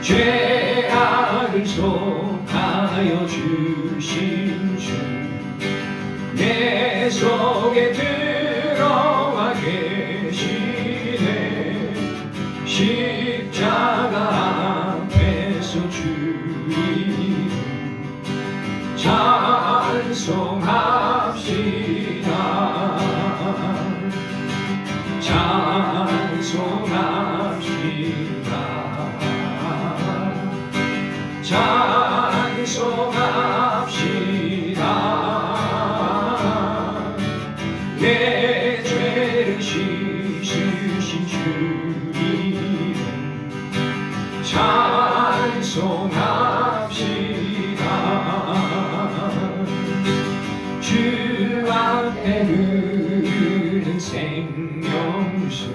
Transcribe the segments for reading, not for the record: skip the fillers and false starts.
죄악을 속하여 주신 주 내 속에 들어와 계시네. 십자가 앞에서 주 이름 찬송합시다. 찬송합시다. 찬송합시다. 내 죄를 씻으신 주 이름 찬송합시다. 주 앞에 흐르는 생명수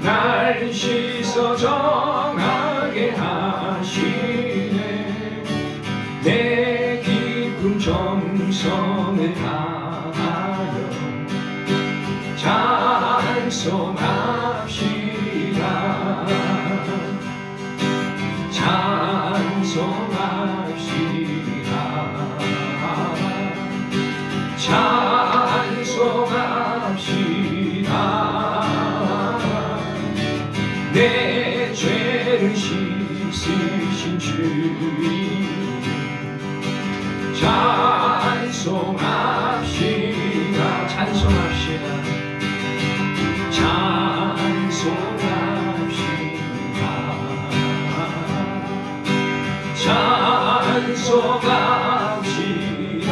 날 씻어 정하게 하시네. 내 깊은 정성을 다하여 찬송합시다. 찬송합시다. 찬송합시다. 내 죄를 씻으신 주 이름 찬송합시다. 찬송합시다. 찬송합시다. 찬송합시다.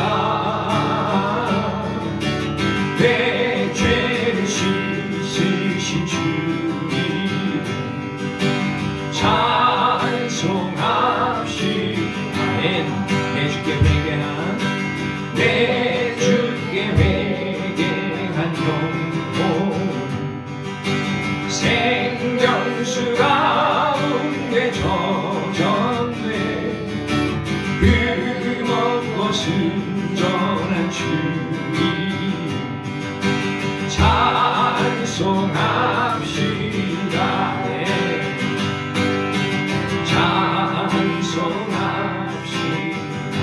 내 죄를 씻으신 주 이름 찬송합시다. 내 주께 회개한 내 주께 회개한 영혼 생명수 가운데 젖었네. 흠없고 순전한 주 이름 찬송합시다. 찬송합시다.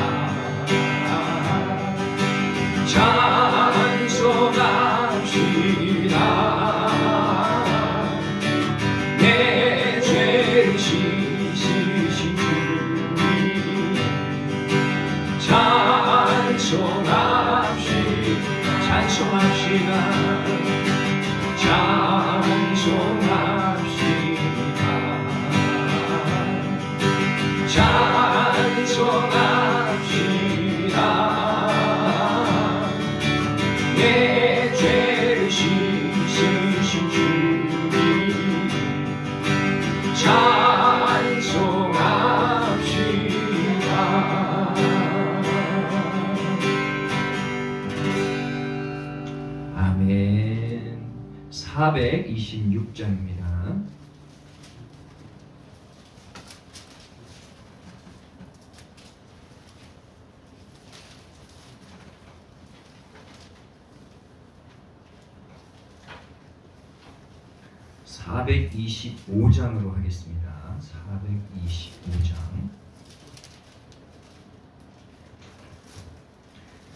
찬송합시다. 내 죄를 씻으신 주 이름 찬송합시다. 찬송합시다. 찬송합시다. 찬송합시다. 내 죄를 씻으신 주 이름 찬송합시다. 아멘. 426장입니다. (425장으로) 하겠습니다. 425장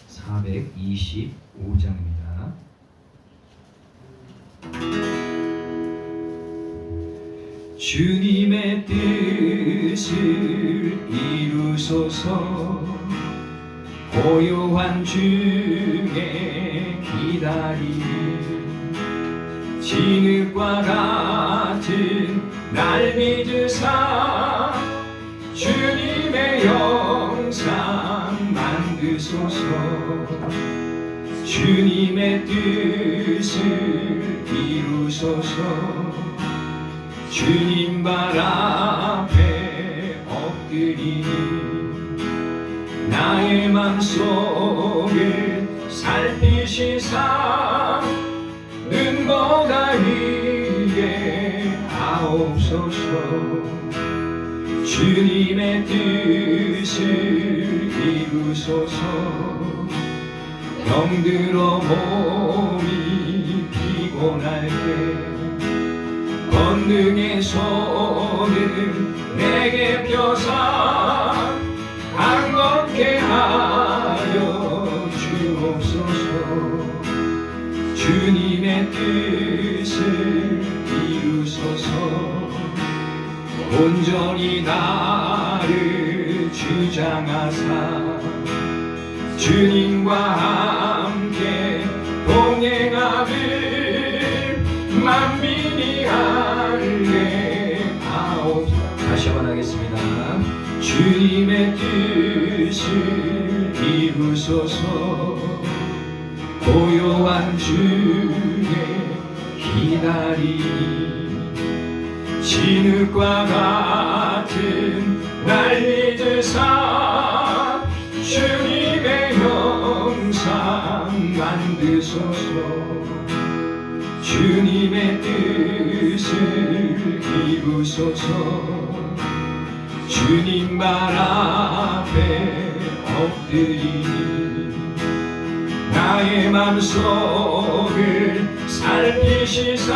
425장입니다. 주님의 뜻을 이루소서. 고요한 중에 기다리는 진흙과 같은 날 믿으사 주님의 영상 만드소서. 주님의 뜻을 이루소서. 주님 발 앞에 엎드리니 나의 맘속을 살피시사 눈보다 위에 하옵소서. 주님의 뜻을 이루소서. 병들어 몸이 피곤할 때 권능의 손을 내게 펴사 강건케 하여 주옵소서. 주님의 뜻을 이루소서. 온전히 나를 주장하사 주님과 함께 동행하는 만민이 할례 하옵소서. 다시 한번 하겠습니다. 주님의 뜻을 이루소서. 고요한 주에 기다리니 진흙과 같은 날 잊으사 주님의 형상 만드소서. 주님의 뜻을 이루소서. 주님 발 앞에 엎드리니 나의 맘속을 살피시사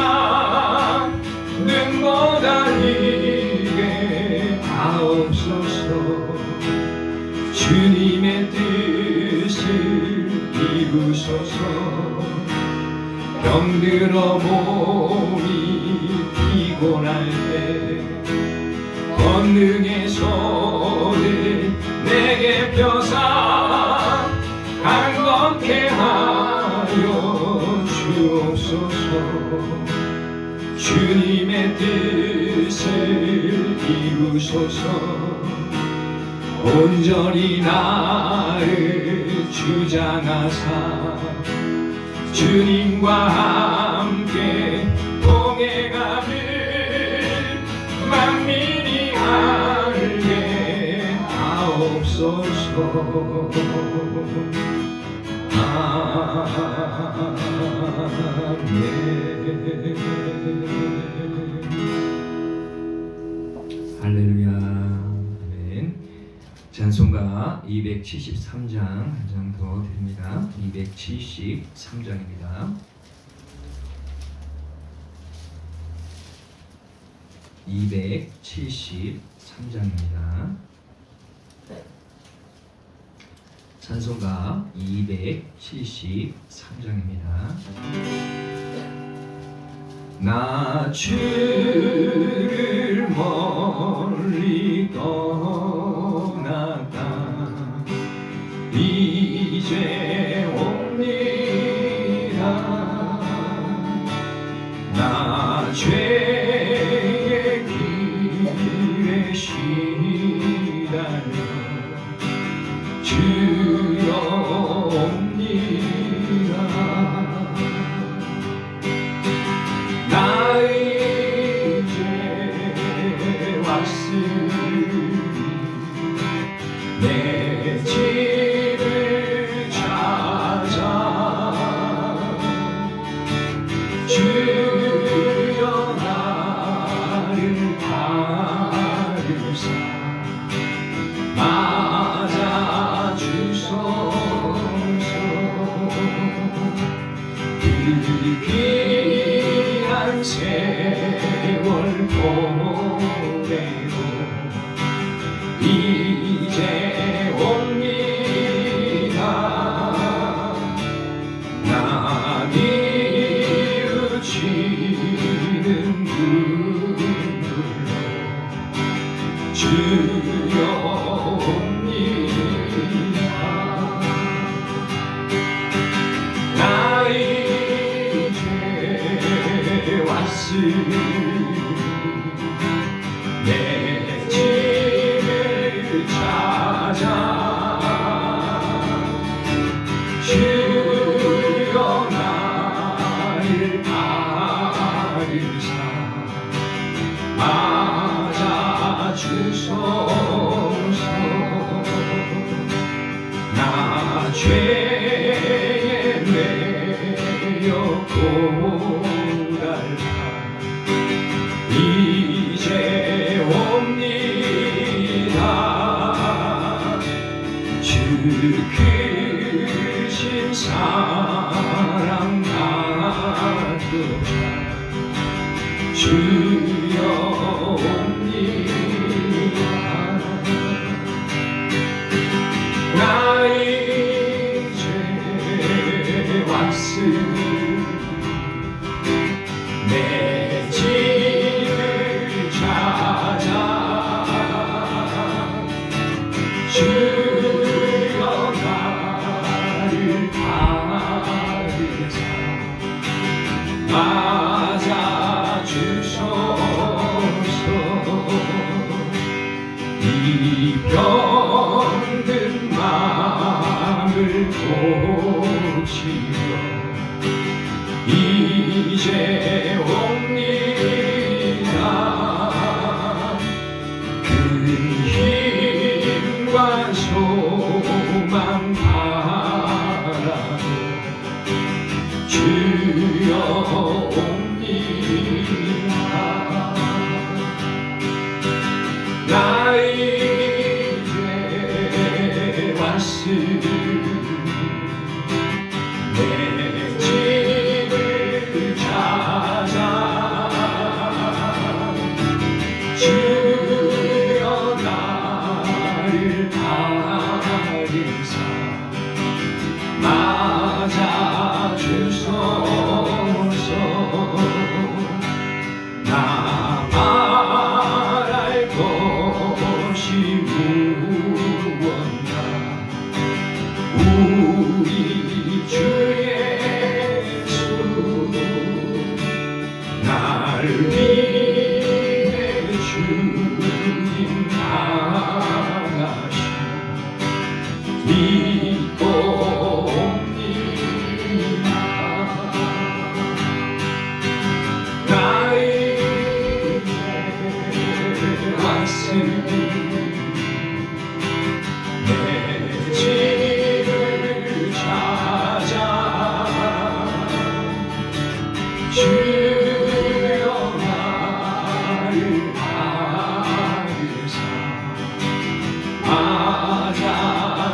눈보다 이게 하옵소서. 주님의 뜻을 이루소서. 병들어 몸이 피곤할 때 권능의 손을 내게 펴사 강건케 하여 주옵소서. 주님의 뜻을 이루소서. 온전히 나를 주장하사 주님과 함께 동행하는 만민이 알게 하옵소서. 할렐루야. 아멘. 찬송가 273장 한 장 더 드립니다. 273장입니다. 273장입니다. 찬송가 273장입니다. 나 주를 멀리 떠나다 이제 옵니다. 나 죄의 길에 시달려 주여 옵니다. 나 이제 왔으니 내 집을 찾아 주여 나를 가르사 맞아 주소서. 그 귀한 세월 보내고 이제 옵니다. 나 뉘우치는 눈물로 주여 옵니다. 나 이제 왔으니 내 집을 찾아 주여 나를 가르사 맞아 주소서. 나 죄에 매여 고달파 이제 옵니다. 주 크신 사랑 나도다 주 고치려 이제 옵니다. 큰 힘과 소망 바라고 주여 옵니다. 나 이제 왔으니 내 집을 찾아 주여 나를 가리사 맞아 주소서. 나 바랄 것이 무엇나 우리 주 예수 나를 위해 주님 당하시 믿고 옵니다. 나 이제 왔으니 내 집을 찾아 주여 나를 가르사 맞아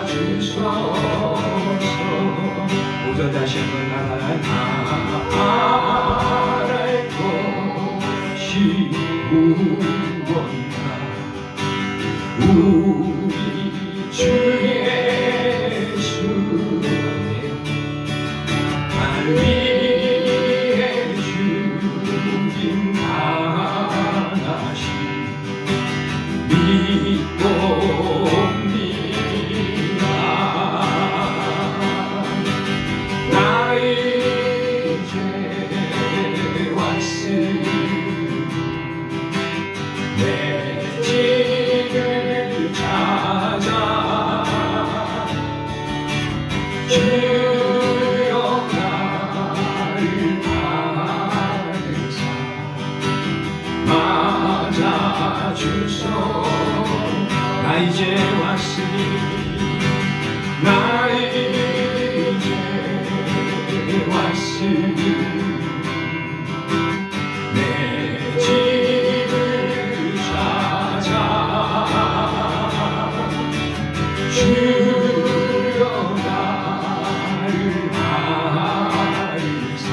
주소서. 오전 다시 한번 바랄 것이 무엇나 우리 주 예수 날 위해 주님 당하시 믿고 옵니다. 나 이제 왔으니 내 집을 찾아 주여 나를 가르사 맞아 주소. 나 이제 왔으니 나 이제 왔으니 내 집을 찾아 주여 나를 가리사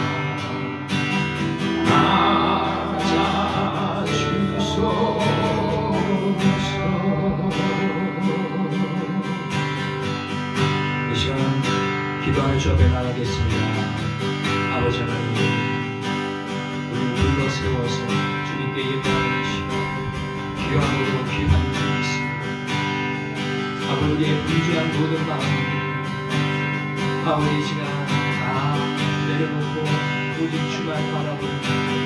맞아 주소서. 이 시간 기도하는 주 앞에 나가겠습니다. 아버지 하나님, 우리 불러 세워서 주님께 예배하는 시간 귀하고 귀한 분이 있습니다. 아버지 우리의 분주한 모든 마음들 아버지 이 시간 다 내려놓고 오직 주만 바라보는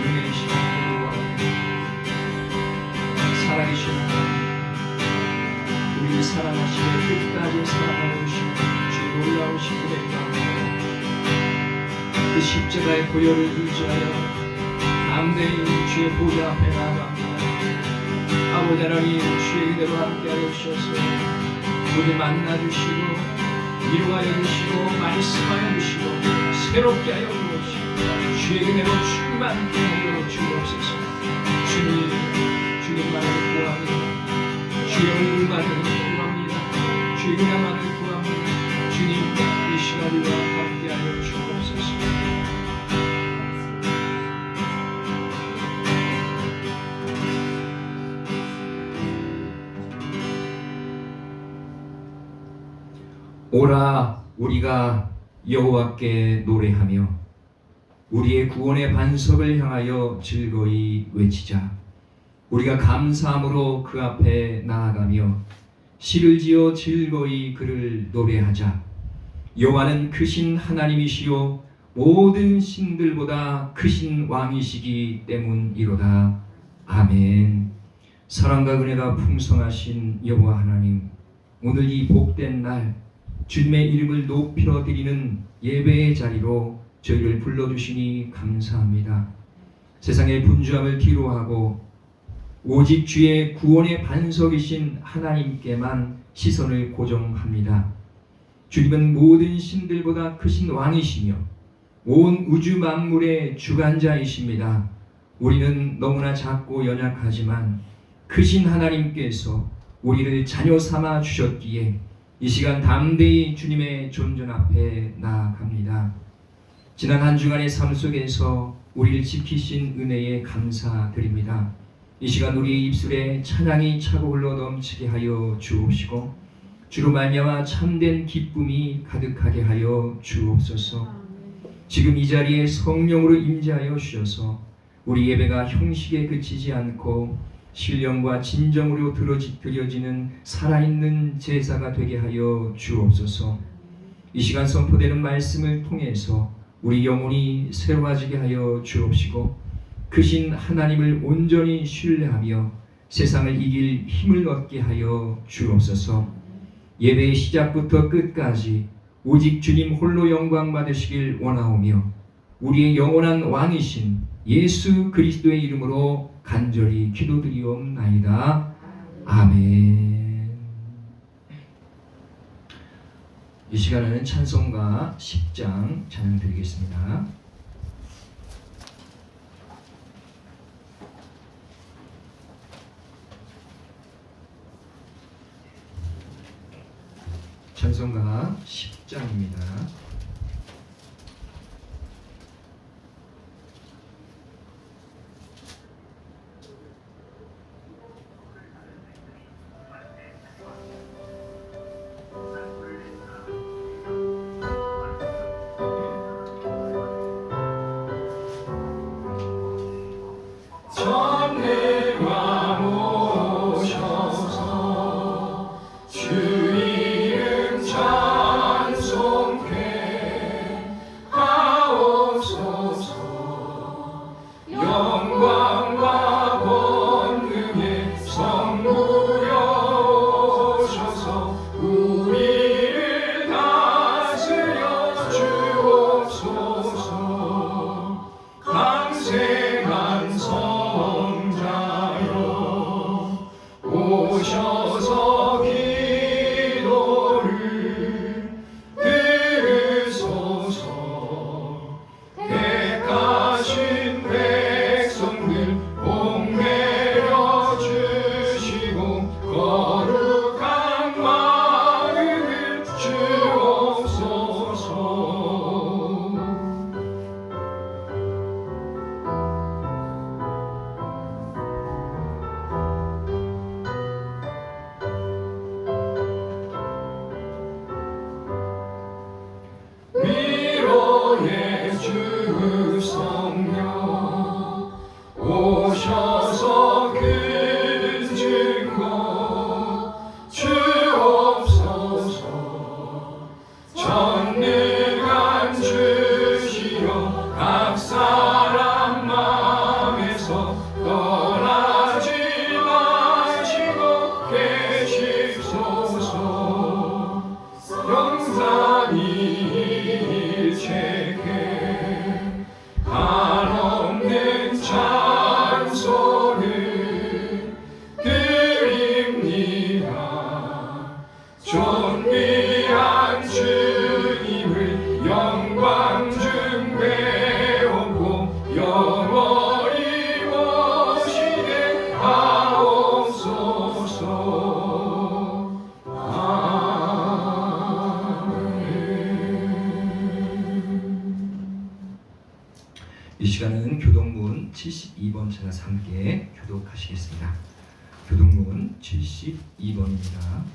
우리의 시간 되기를 살아계신 하나님, 우리를 사랑하시며 끝까지 사랑하여 주시는 주의 놀라우신 은혜 가운데 그 십자가의 보혈을 의지하여 담대히 주의 보좌 앞에 나아갑니다. 아버지 하나님, 주의 그대로 함께하여 주셔서 우리 만나주시고 위로하여 주시고 말씀하여 주시고 새롭게 하여 주옵시고 주의 그대로 충만케 하여 주옵소서. 주님만을 구합니다. 주의 얼굴만을 구합니다. 주의 그야만을 구합니다. 주님 이 시간 우리와 함께하여 주옵소서. 오라 우리가 여호와께 노래하며 우리의 구원의 반석을 향하여 즐거이 외치자. 우리가 감사함으로 그 앞에 나아가며 시를 지어 즐거이 그를 노래하자. 여호와는 크신 하나님이시요 모든 신들보다 크신 왕이시기 때문이로다. 아멘. 사랑과 은혜가 풍성하신 여호와 하나님, 오늘 이 복된 날 주님의 이름을 높여 드리는 예배의 자리로 저희를 불러주시니 감사합니다. 세상의 분주함을 뒤로하고 오직 주의 구원의 반석이신 하나님께만 시선을 고정합니다. 주님은 모든 신들보다 크신 왕이시며 온 우주 만물의 주관자이십니다. 우리는 너무나 작고 연약하지만 크신 하나님께서 우리를 자녀 삼아 주셨기에 이 시간 담대히 주님의 존전 앞에 나아갑니다. 지난 한 주간의 삶 속에서 우리를 지키신 은혜에 감사드립니다. 이 시간 우리의 입술에 찬양이 차고 흘러 넘치게 하여 주옵시고 주로 말미암아 참된 기쁨이 가득하게 하여 주옵소서. 지금 이 자리에 성령으로 임재하여 주셔서 우리 예배가 형식에 그치지 않고 신령과 진정으로 드려지는 살아있는 제사가 되게 하여 주옵소서. 이 시간 선포되는 말씀을 통해서 우리 영혼이 새로워지게 하여 주옵시고 크신 하나님을 온전히 신뢰하며 세상을 이길 힘을 얻게 하여 주옵소서. 예배의 시작부터 끝까지 오직 주님 홀로 영광 받으시길 원하오며 우리의 영원한 왕이신 예수 그리스도의 이름으로 간절히 기도드리옵나이다. 아멘. 이 시간에는 찬송가 10장 찬양 드리겠습니다. 찬송가 10장입니다. 전능왕 오셔서 주 이름 찬송케 하옵소서. 영광과 권능의 성부여 오셔서 우리를 다스려 주옵소서. 강생한 성자여 오셔서 기도를 들으소서. 택하신 백성들 복내려 주시고 거룩한 마음을 주옵소서. 위로의 주 성령 오셔서 큰 증거 주옵소서. 전능한 주시여 각 사람 마음에서 떠나지 마시고 계십소서. 영산이 일체게 한없는 찬송을 드립니다. 존귀한 주님을 영광 중배우고 영원히 모시게 하옵소서. 이 시간은 교동문 72번 찾아서 함께 교독하시겠습니다. 교동문 72번입니다.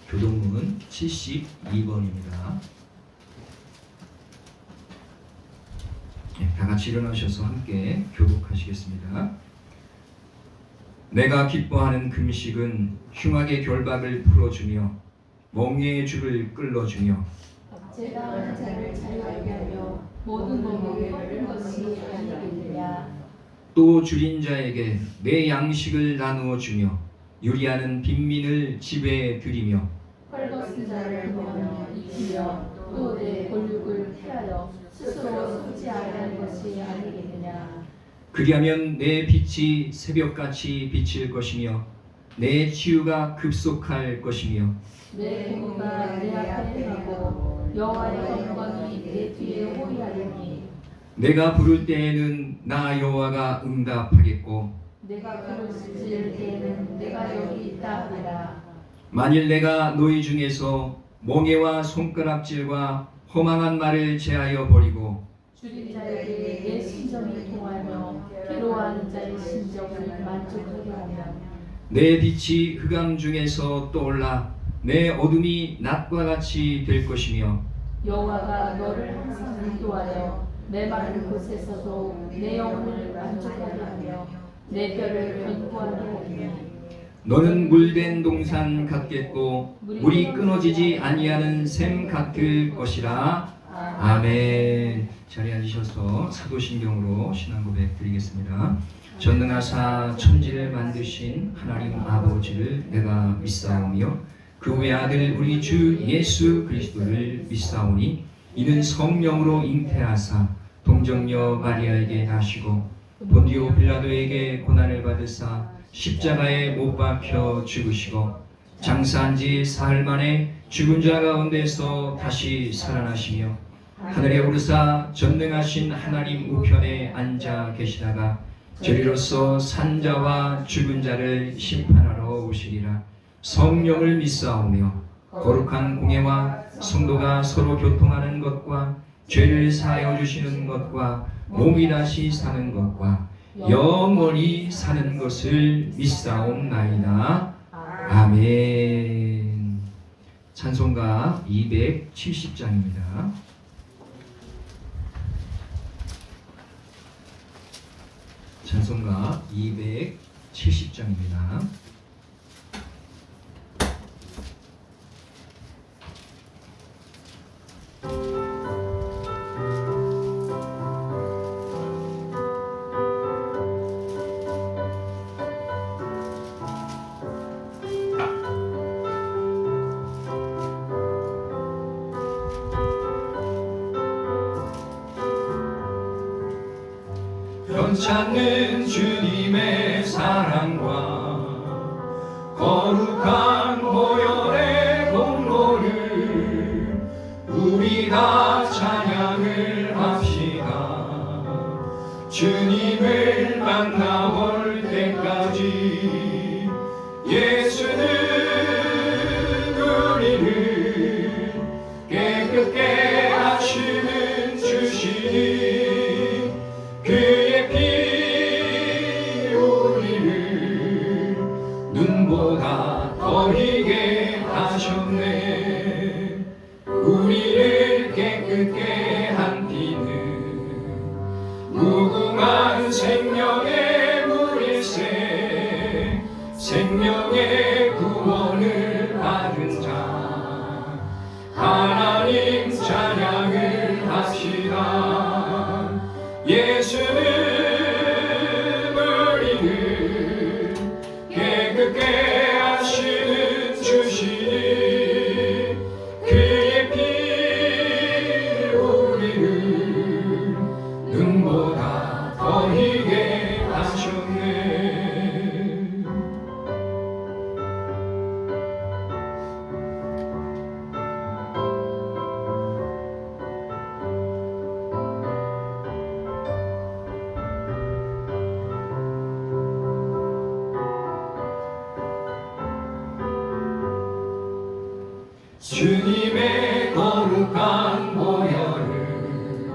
교동문 72번입니다. 다 같이 일어나셔서 함께 교독하시겠습니다. 내가 기뻐하는 금식은 흉악의 결박을 풀어주며 멍에의 줄을 끌어주며 제가 한 자를 자유하게 하며 모든 법을 꺾은 것이 아니겠느냐. 또 줄인 자에게 내 양식을 나누어 주며 유리하는 빈민을 집에 들이며 헐벗은 자를 보며 익히며 또 내 골육을 피하여 스스로 속지 아니할 것이 아니겠느냐. 그리하면 내 빛이 새벽같이 비칠 것이며 내 치유가 급속할 것이며 내 공부가 내 앞에 행하고 여호와의 영광이 내 뒤에 호위하리니. 내가 부를 때에는 나 여호와가 응답하겠고 내가 부르짖을 때에는 내가 여기 있다 하리라. 만일 내가 너희 중에서 멍에와 손가락질과 허망한 말을 제하여 버리고 줄인 자에게 내 심정이 통하며 괴로워하는 자의 심정을 만족하게 하며 내 빛이 흑암 중에서 떠올라 내 어둠이 낮과 같이 될 것이며 여호와가 너를 항상 인도하여 메마른 곳에서도 내 영혼을 만족하게 하며 내 뼈를 견고하게 하리니. 너는 물된 동산 같겠고 물이 끊어지지 아니하는 샘 같을 것이라. 아멘. 자리에 앉으셔서 사도신경으로 신앙 고백 드리겠습니다. 전능하사 천지를 만드신 하나님 아버지를 내가 믿사오며 그 외아들 우리 주 예수 그리스도를 믿사오니 이는 성령으로 잉태하사 동정녀 마리아에게 나시고 본디오 빌라도에게 고난을 받으사 십자가에 못 박혀 죽으시고 장사한 지 사흘 만에 죽은 자 가운데서 다시 살아나시며 하늘에 오르사 전능하신 하나님 우편에 앉아 계시다가 저리로서 산자와 죽은 자를 심판하러 오시리라. 성령을 믿사오며 거룩한 공예와 성도가 서로 교통하는 것과 죄를 사하여 주시는 것과 몸이 다시 사는 것과 영원히 사는 것을 믿사옵나이다. 아멘. 찬송가 270장입니다. 찬송가 270장입니다. 변찮는 주님의 사랑과 거룩한 보혈의 공로를 우리 다 찬양을 합시다. 주님을 만나볼 때까지 예수는 우리를 깨끗게 하시는 주시니 그의 피 우리를 눈보다 더 희게 하셨네. 우리를 깨끗게 한 피는 무궁한 생명의 물일세. 생명의 구원을 받은 자 하나님 찬양을 합시다. 예수는 우리를 깨끗게 하시는 주시니 그의 피 우리를 눈보다 더 희게 하셨네. 주님의 거룩한 보혈을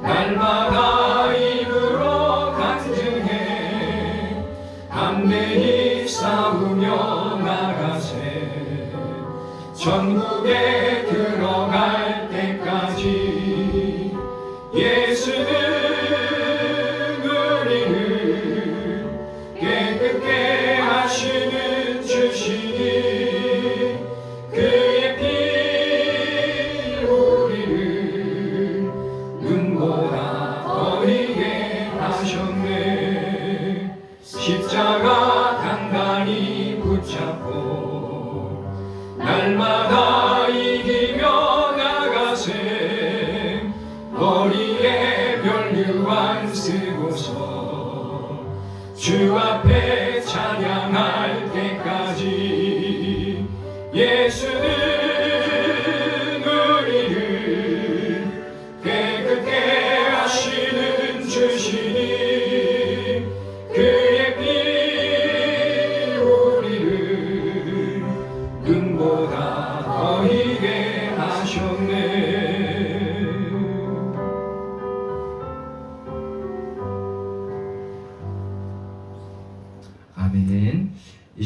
날마다 입으로 간증해 담대히 싸우며 나가세. 전국에 들어갈 때까지 예수는 우리를 깨끗게 하시는 주시니 그의 피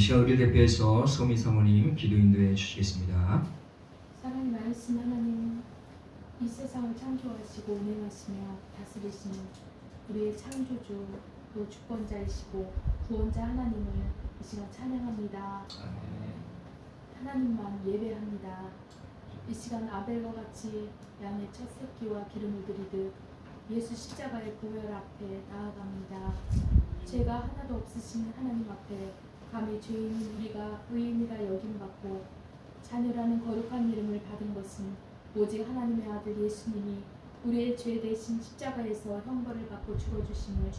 시간 우리를 대표해서 서미 사모님 기도 인도해 주시겠습니다. 사랑이 많으신 하나님, 이 세상을 창조하시고 운행하시며 다스리시는 우리의 창조주 또 주권자이시고 구원자 하나님을 이 시간 찬양합니다. 하나님만 예배합니다. 이 시간 아벨과 같이 양의 첫 새끼와 기름을 드리듯 예수 십자가의 보혈 앞에 나아갑니다. 죄가 하나도 없으신 하나님 앞에 감히 죄인인 우리가 의인이라 여김받고 자녀라는 거룩한 이름을 받은 것은 오직 하나님의 아들 예수님이 우리의 죄 대신 십자가에서 형벌을 받고 죽어주심을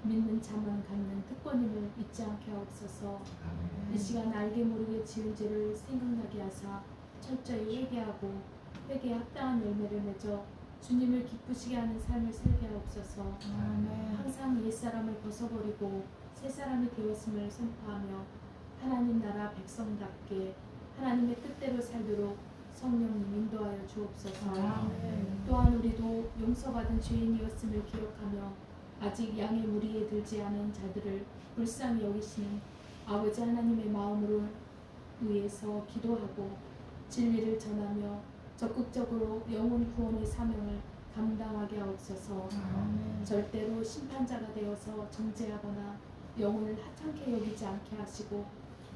믿는 자만 갖는 특권임을 잊지 않게 하옵소서. 이 시간 알게 모르게 지은 죄를 생각나게 하사 철저히 회개하고 회개에 합당한 열매를 맺어 주님을 기쁘시게 하는 삶을 살게 하옵소서. 항상 옛사람을 벗어버리고 새사람이 되었음을 선포하며 하나님 나라 백성답게 하나님의 뜻대로 살도록 성령님 인도하여 주옵소서. 또한 우리도 용서받은 죄인이었음을 기억하며 아직 양의 무리에 들지 않은 자들을 불쌍히 여기시는 아버지 하나님의 마음으로 위해서 기도하고 진리를 전하며 적극적으로 영혼 구원의 사명을 감당하게 하옵소서. 절대로 심판자가 되어서 정죄하거나 영혼을 하찮게 여기지 않게 하시고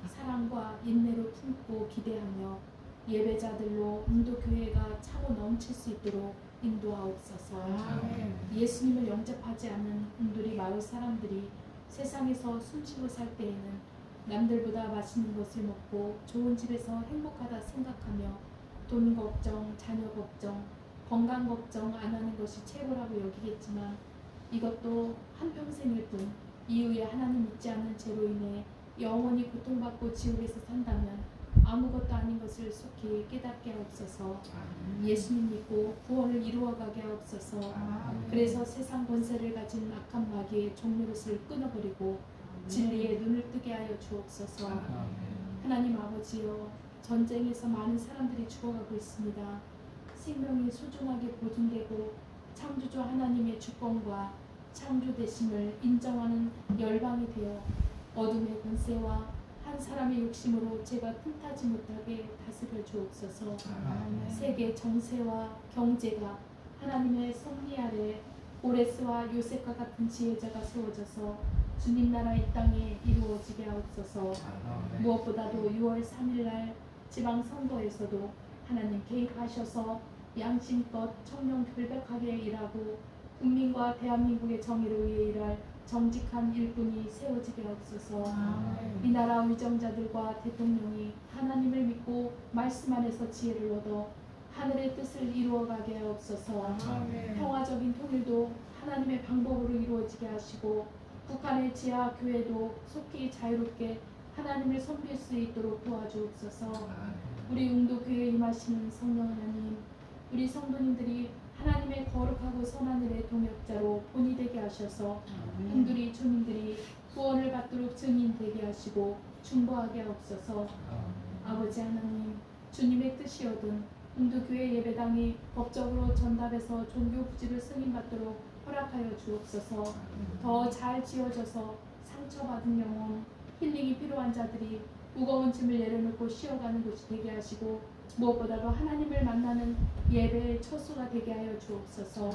사랑과 인내로 품고 기대하며 예배자들로 인도교회가 차고 넘칠 수 있도록 인도하옵소서. 예수님을 영접하지 않는 온두리 마을 사람들이 세상에서 숨쉬고 살 때에는 남들보다 맛있는 것을 먹고 좋은 집에서 행복하다 생각하며 돈 걱정, 자녀 걱정, 건강 걱정 안 하는 것이 최고라고 여기겠지만 이것도 한평생일 뿐 이후에 하나님 믿지 않는 죄로 인해 영원히 고통받고 지옥에서 산다면 아무것도 아닌 것을 속히 깨닫게 하옵소서. 예수님 믿고 구원을 이루어가게 하옵소서. 그래서 세상 권세를 가진 악한 마귀의 종노릇을 끊어버리고 진리에 눈을 뜨게 하여 주옵소서. 하나님 아버지여, 전쟁에서 많은 사람들이 죽어가고 있습니다. 생명이 소중하게 보존되고 창조주 하나님의 주권과 창조되심을 인정하는 열방이 되어 어둠의 권세와 한 사람의 욕심으로 죄가 틈타지 못하게 다스려 주옵소서. 세계 정세와 경제가 하나님의 섭리 아래 오레스와 요셉과 같은 지혜자가 세워져서 주님 나라 이 땅에 이루어지게 하옵소서. 무엇보다도 6월 3일날 지방선거에서도 하나님 개입하셔서 양심껏 청렴 결백하게 일하고 국민과 대한민국의 정의를 위해 일할 정직한 일꾼이 세워지게 하옵소서. 이 나라 위정자들과 대통령이 하나님을 믿고 말씀 안에서 지혜를 얻어 하늘의 뜻을 이루어가게 하옵소서. 평화적인 통일도 하나님의 방법으로 이루어지게 하시고 북한의 지하 교회도 속히 자유롭게 하나님을 섬길 수 있도록 도와주옵소서. 우리 웅도교회에 임하시는 성령 하나님, 우리 성도님들이 하나님의 거룩하고 선한 일의 동역자로 본이 되게 하셔서 웅두리 주민들이 구원을 받도록 증인되게 하시고 중보하게 하옵소서. 아버지 하나님, 주님의 뜻이어든 웅두교회 예배당이 법적으로 전답해서 종교 부지를 승인받도록 허락하여 주옵소서. 더 잘 지어져서 상처받은 영혼, 힐링이 필요한 자들이 무거운 짐을 내려놓고 쉬어가는 곳이 되게 하시고 무엇보다도 하나님을 만나는 예배의 처소가 되게 하여 주옵소서.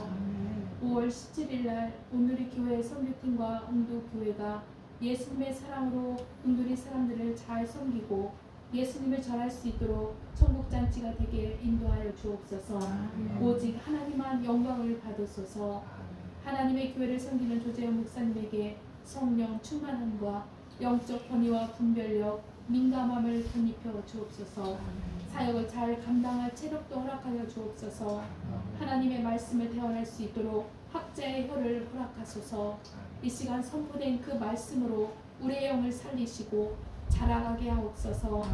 5월 17일날 온누리 교회 선교팀과 웅두교회가 예수님의 사랑으로 온누리 사람들을 잘 섬기고 예수님을 전할 수 있도록 천국잔치가 되게 인도하여 주옵소서. 오직 하나님만 영광을 받으소서. 하나님의 교회를 섬기는 조재현 목사님에게 성령 충만함과 영적 권위와 분별력, 민감함을 덧입혀 주옵소서. 사역을 잘 감당할 체력도 허락하여 주옵소서. 하나님의 말씀을 대언할 수 있도록 학자의 혀를 허락하소서. 이 시간 선포된 그 말씀으로 우리의 영을 살리시고 자라가게 하옵소서.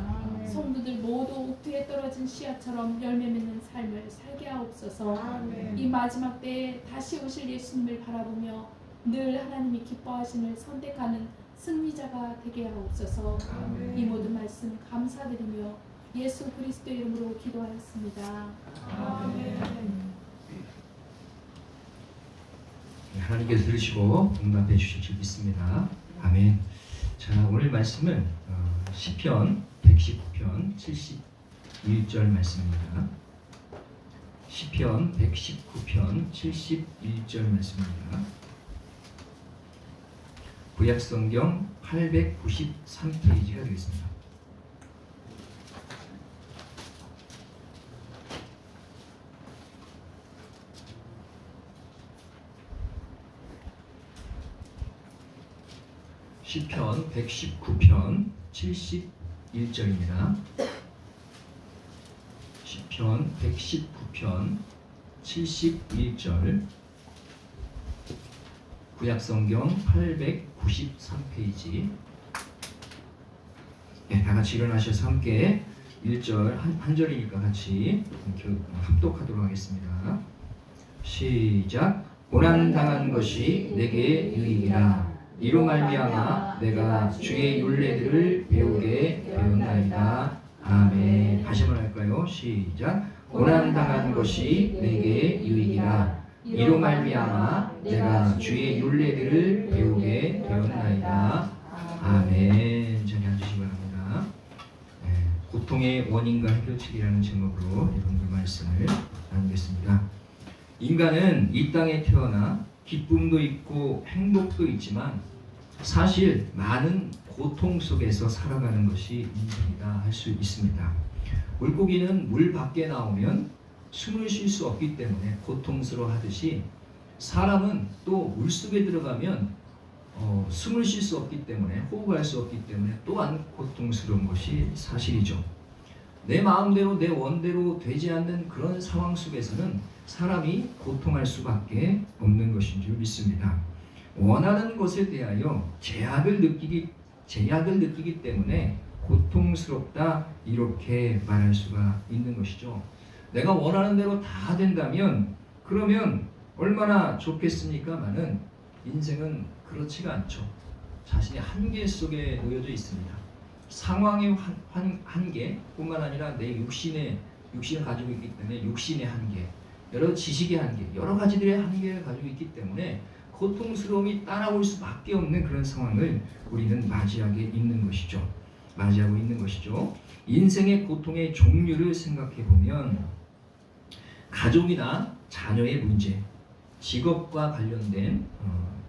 성도들 모두 옥토에 떨어진 씨앗처럼 열매 맺는 삶을 살게 하옵소서. 이 마지막 때에 다시 오실 예수님을 바라보며 늘 하나님이 기뻐하심을 선택하는 승리자가 되게 하옵소서. 이 모든 말씀 감사드리며 예수 그리스도 이름으로 기도하였습니다. 아멘. 하나님께서 들으시고 응답해 주실 줄 믿습니다. 아멘. 자, 오늘 말씀은 시편 119편 71절 말씀입니다. 시편 119편 71절 말씀입니다. 구약성경 893페이지가 되겠습니다. 시편 119편 71절입니다. 시편 119편 71절 구약성경 893페이지. 네, 다 같이 일어나셔서 함께 1절 한 절이니까 같이 합독하도록 하겠습니다. 시작. 고난당한 것이 내게 유익이라. 이로 말미암아 내가 주의 율례들을 배우게 되었나이다. 아멘. 다시 한번 할까요? 시작. 고난당한 것이 내게 유익이라. 이로 말미암아 내가 주의 율례들을 배우게 되었나이다. 아멘. 자리 앉으시기 바랍니다. 고통의 원인과 해결책이라는 제목으로 여러분들 말씀을 나누겠습니다. 인간은 이 땅에 태어나 기쁨도 있고 행복도 있지만 사실 많은 고통 속에서 살아가는 것이 인생이다 할 수 있습니다. 물고기는 물 밖에 나오면 숨을 쉴 수 없기 때문에 고통스러워하듯이 사람은 또 물속에 들어가면 숨을 쉴 수 없기 때문에 호흡할 수 없기 때문에 또한 고통스러운 것이 사실이죠. 내 마음대로 내 원대로 되지 않는 그런 상황 속에서는 사람이 고통할 수밖에 없는 것인 줄 믿습니다. 원하는 것에 대하여 제약을 느끼기 때문에 고통스럽다 이렇게 말할 수가 있는 것이죠. 내가 원하는 대로 다 된다면 그러면 얼마나 좋겠습니까마는 인생은 그렇지가 않죠. 자신의 한계 속에 놓여져 있습니다. 상황의 한계뿐만 아니라 내 육신을 가지고 있기 때문에 육신의 한계, 여러 지식의 한계, 여러 가지들의 한계를 가지고 있기 때문에 고통스러움이 따라올 수밖에 없는 그런 상황을 우리는 맞이하고 있는 것이죠. 인생의 고통의 종류를 생각해 보면 가족이나 자녀의 문제, 직업과 관련된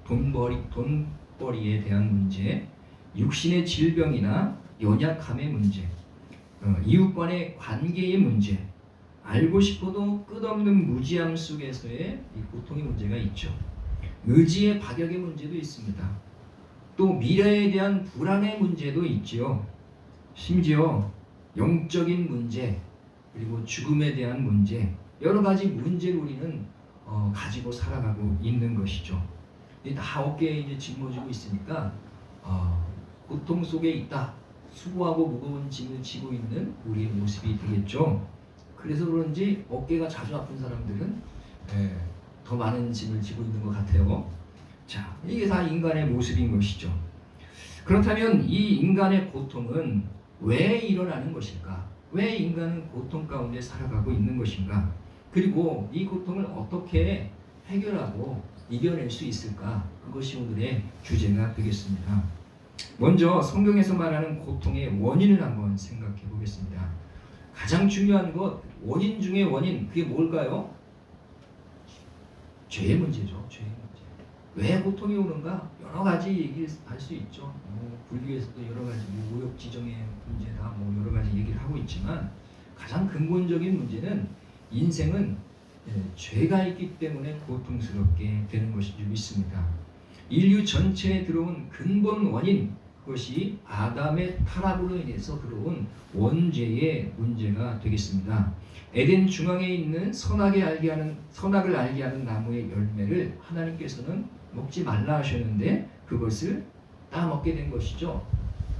돈벌이에 대한 문제, 육신의 질병이나 연약함의 문제, 이웃 간의 관계의 문제, 알고 싶어도 끝없는 무지함 속에서의 이 고통의 문제가 있죠. 의지의 박약의 문제도 있습니다. 또 미래에 대한 불안의 문제도 있지요. 심지어 영적인 문제, 그리고 죽음에 대한 문제, 여러 가지 문제를 우리는 가지고 살아가고 있는 것이죠. 다 어깨에 이제 짊어지고 있으니까 고통 속에 있다. 수고하고 무거운 짐을 지고 있는 우리의 모습이 되겠죠. 그래서 그런지 어깨가 자주 아픈 사람들은 더 많은 짐을 지고 있는 것 같아요. 자, 이게 다 인간의 모습인 것이죠. 그렇다면 이 인간의 고통은 왜 일어나는 것일까? 왜 인간은 고통 가운데 살아가고 있는 것인가? 그리고 이 고통을 어떻게 해결하고 이겨낼 수 있을까? 그것이 오늘의 주제가 되겠습니다. 먼저 성경에서 말하는 고통의 원인을 한번 생각해 보겠습니다. 가장 중요한 것, 원인 중에 원인, 그게 뭘까요? 죄의 문제죠. 죄의 문제. 왜 고통이 오는가? 여러 가지 얘기를 할 수 있죠. 불교에서도 여러 가지 오욕 지정의 문제다, 여러 가지 얘기를 하고 있지만 가장 근본적인 문제는 인생은 죄가 있기 때문에 고통스럽게 되는 것인 줄 믿습니다. 인류 전체에 들어온 근본 원인, 그것이 아담의 타락으로 인해서 들어온 원죄의 문제가 되겠습니다. 에덴 중앙에 있는 선악을 알게 하는 나무의 열매를 하나님께서는 먹지 말라 하셨는데 그것을 따먹게 된 것이죠.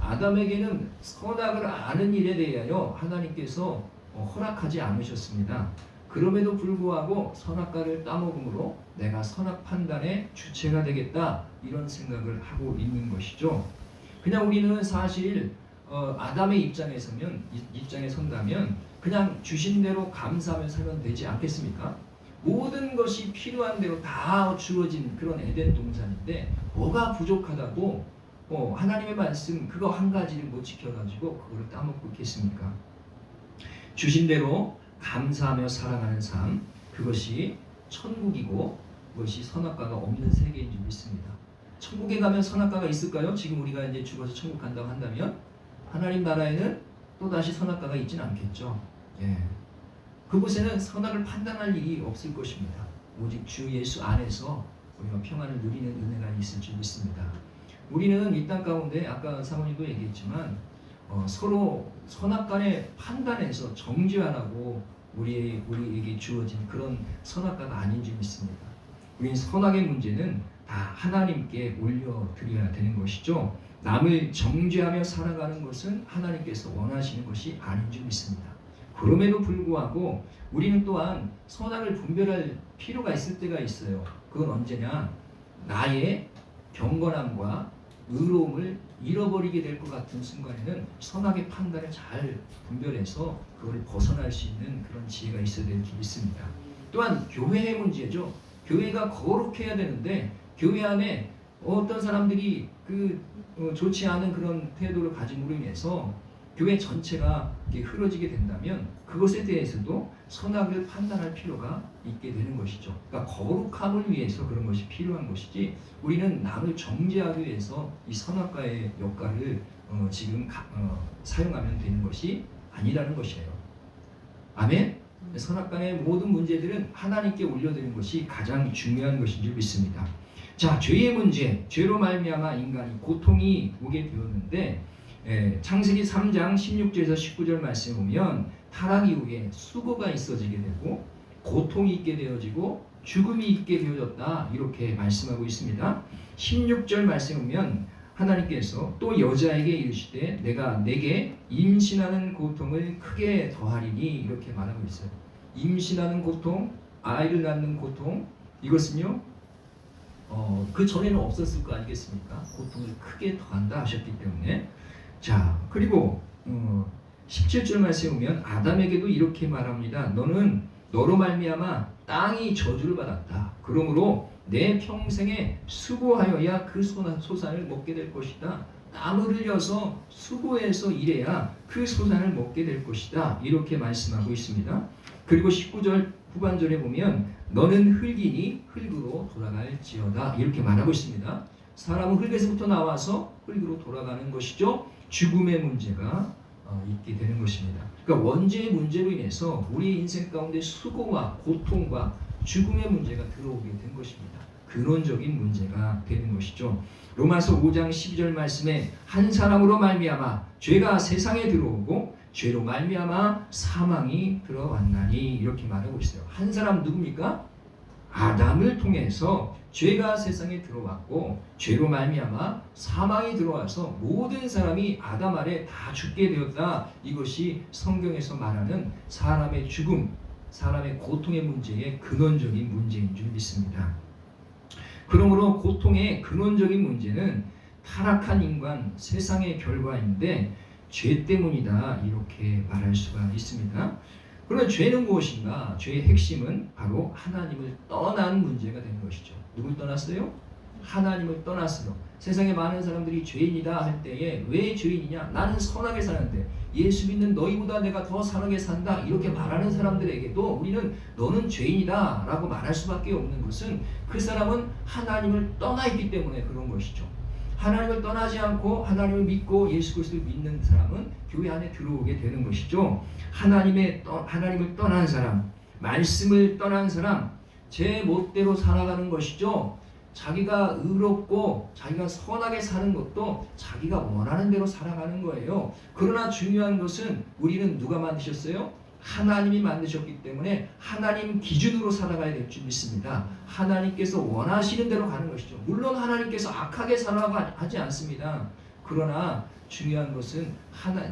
아담에게는 선악을 아는 일에 대하여 하나님께서 허락하지 않으셨습니다. 그럼에도 불구하고 선악과를 따먹음으로 내가 선악 판단의 주체가 되겠다, 이런 생각을 하고 있는 것이죠. 그냥 우리는 사실 아담의 입장에 선다면 그냥 주신 대로 감사하며 살면 되지 않겠습니까? 모든 것이 필요한 대로 다 주어진 그런 에덴 동산인데 뭐가 부족하다고 하나님의 말씀 그거 한 가지를 못 지켜가지고 그거를 따먹고 있겠습니까? 주신 대로 감사하며 살아가는 삶, 그것이 천국이고 그것이 선악과가 없는 세계인 줄 믿습니다. 천국에 가면 선악과가 있을까요? 지금 우리가 이제 죽어서 천국 간다고 한다면 하나님 나라에는 또 다시 선악과가 있지는 않겠죠. 예. 그곳에는 선악을 판단할 일이 없을 것입니다. 오직 주 예수 안에서 우리가 평안을 누리는 은혜가 있을 줄 믿습니다. 우리는 이 땅 가운데 아까 사모님도 얘기했지만 서로 선악간의 판단에서 정죄하라고 우리에게 주어진 그런 선악과가 아닌 줄 믿습니다. 우리는 선악의 문제는 다 하나님께 올려드려야 되는 것이죠. 남을 정죄하며 살아가는 것은 하나님께서 원하시는 것이 아닌 줄 믿습니다. 그럼에도 불구하고 우리는 또한 선악을 분별할 필요가 있을 때가 있어요. 그건 언제냐? 나의 경건함과 의로움을 잃어버리게 될 것 같은 순간에는 선악의 판단을 잘 분별해서 그걸 벗어날 수 있는 그런 지혜가 있어야 될 줄 믿습니다. 또한 교회의 문제죠. 교회가 거룩해야 되는데 교회 안에 어떤 사람들이 좋지 않은 그런 태도를 가짐으로 인해서 교회 전체가 흐려지게 된다면 그것에 대해서도 선악을 판단할 필요가 있게 되는 것이죠. 그러니까 거룩함을 위해서 그런 것이 필요한 것이지 우리는 남을 정죄하기 위해서 이 선악과의 역할을 지금 사용하면 되는 것이 아니라는 것이에요. 아멘? 선악과의 모든 문제들은 하나님께 올려드리는 것이 가장 중요한 것인 줄 믿습니다. 자, 죄의 문제, 죄로 말미암아 인간이 고통이 오게 되었는데 창세기 3장 16절에서 19절 말씀에 보면 타락 이후에 수고가 있어지게 되고 고통이 있게 되어지고 죽음이 있게 되어졌다 이렇게 말씀하고 있습니다. 16절 말씀에 보면 하나님께서 또 여자에게 이르시되 내가 내게 임신하는 고통을 크게 더하리니 이렇게 말하고 있어요. 임신하는 고통, 아이를 낳는 고통, 이것은요 그 전에는 없었을 거 아니겠습니까? 고통을 크게 더한다 하셨기 때문에. 자, 그리고 17절 말씀에 보면 아담에게도 이렇게 말합니다. 너는 너로 말미암아 땅이 저주를 받았다. 그러므로 내 평생에 수고하여야 그 소산을 먹게 될 것이다. 땀을 흘려서 수고해서 일해야 그 소산을 먹게 될 것이다. 이렇게 말씀하고 있습니다. 그리고 19절 후반절에 보면 너는 흙이니 흙으로 돌아갈지어다. 이렇게 말하고 있습니다. 사람은 흙에서부터 나와서 흙으로 돌아가는 것이죠. 죽음의 문제가 있게 되는 것입니다. 그러니까 원죄의 문제로 인해서 우리 인생 가운데 수고와 고통과 죽음의 문제가 들어오게 된 것입니다. 근원적인 문제가 되는 것이죠. 로마서 5장 12절 말씀에 한 사람으로 말미암아 죄가 세상에 들어오고 죄로 말미암아 사망이 들어왔나니 이렇게 말하고 있어요. 한 사람 누굽니까? 아담을 통해서 죄가 세상에 들어왔고 죄로 말미암아 사망이 들어와서 모든 사람이 아담 아래 다 죽게 되었다. 이것이 성경에서 말하는 사람의 죽음, 사람의 고통의 문제의 근원적인 문제인 줄 믿습니다. 그러므로 고통의 근원적인 문제는 타락한 인간, 세상의 결과인데 죄 때문이다 이렇게 말할 수가 있습니다. 그러면 죄는 무엇인가? 죄의 핵심은 바로 하나님을 떠난 문제가 되는 것이죠. 누굴 떠났어요? 하나님을 떠났어요. 세상에 많은 사람들이 죄인이다 할 때에 왜 죄인이냐? 나는 선하게 사는데 예수 믿는 너희보다 내가 더 선하게 산다 이렇게 말하는 사람들에게도 우리는 너는 죄인이다 라고 말할 수밖에 없는 것은 그 사람은 하나님을 떠나 있기 때문에 그런 것이죠. 하나님을 떠나지 않고 하나님을 믿고 예수 그리스도를 믿는 사람은 교회 안에 들어오게 되는 것이죠. 하나님을 떠난 사람, 말씀을 떠난 사람, 제 멋대로 살아가는 것이죠. 자기가 의롭고 자기가 선하게 사는 것도 자기가 원하는 대로 살아가는 거예요. 그러나 중요한 것은 우리는 누가 만드셨어요? 하나님이 만드셨기 때문에 하나님 기준으로 살아가야 될 줄 믿습니다. 하나님께서 원하시는 대로 가는 것이죠. 물론 하나님께서 악하게 살아가지 하지 않습니다. 그러나 중요한 것은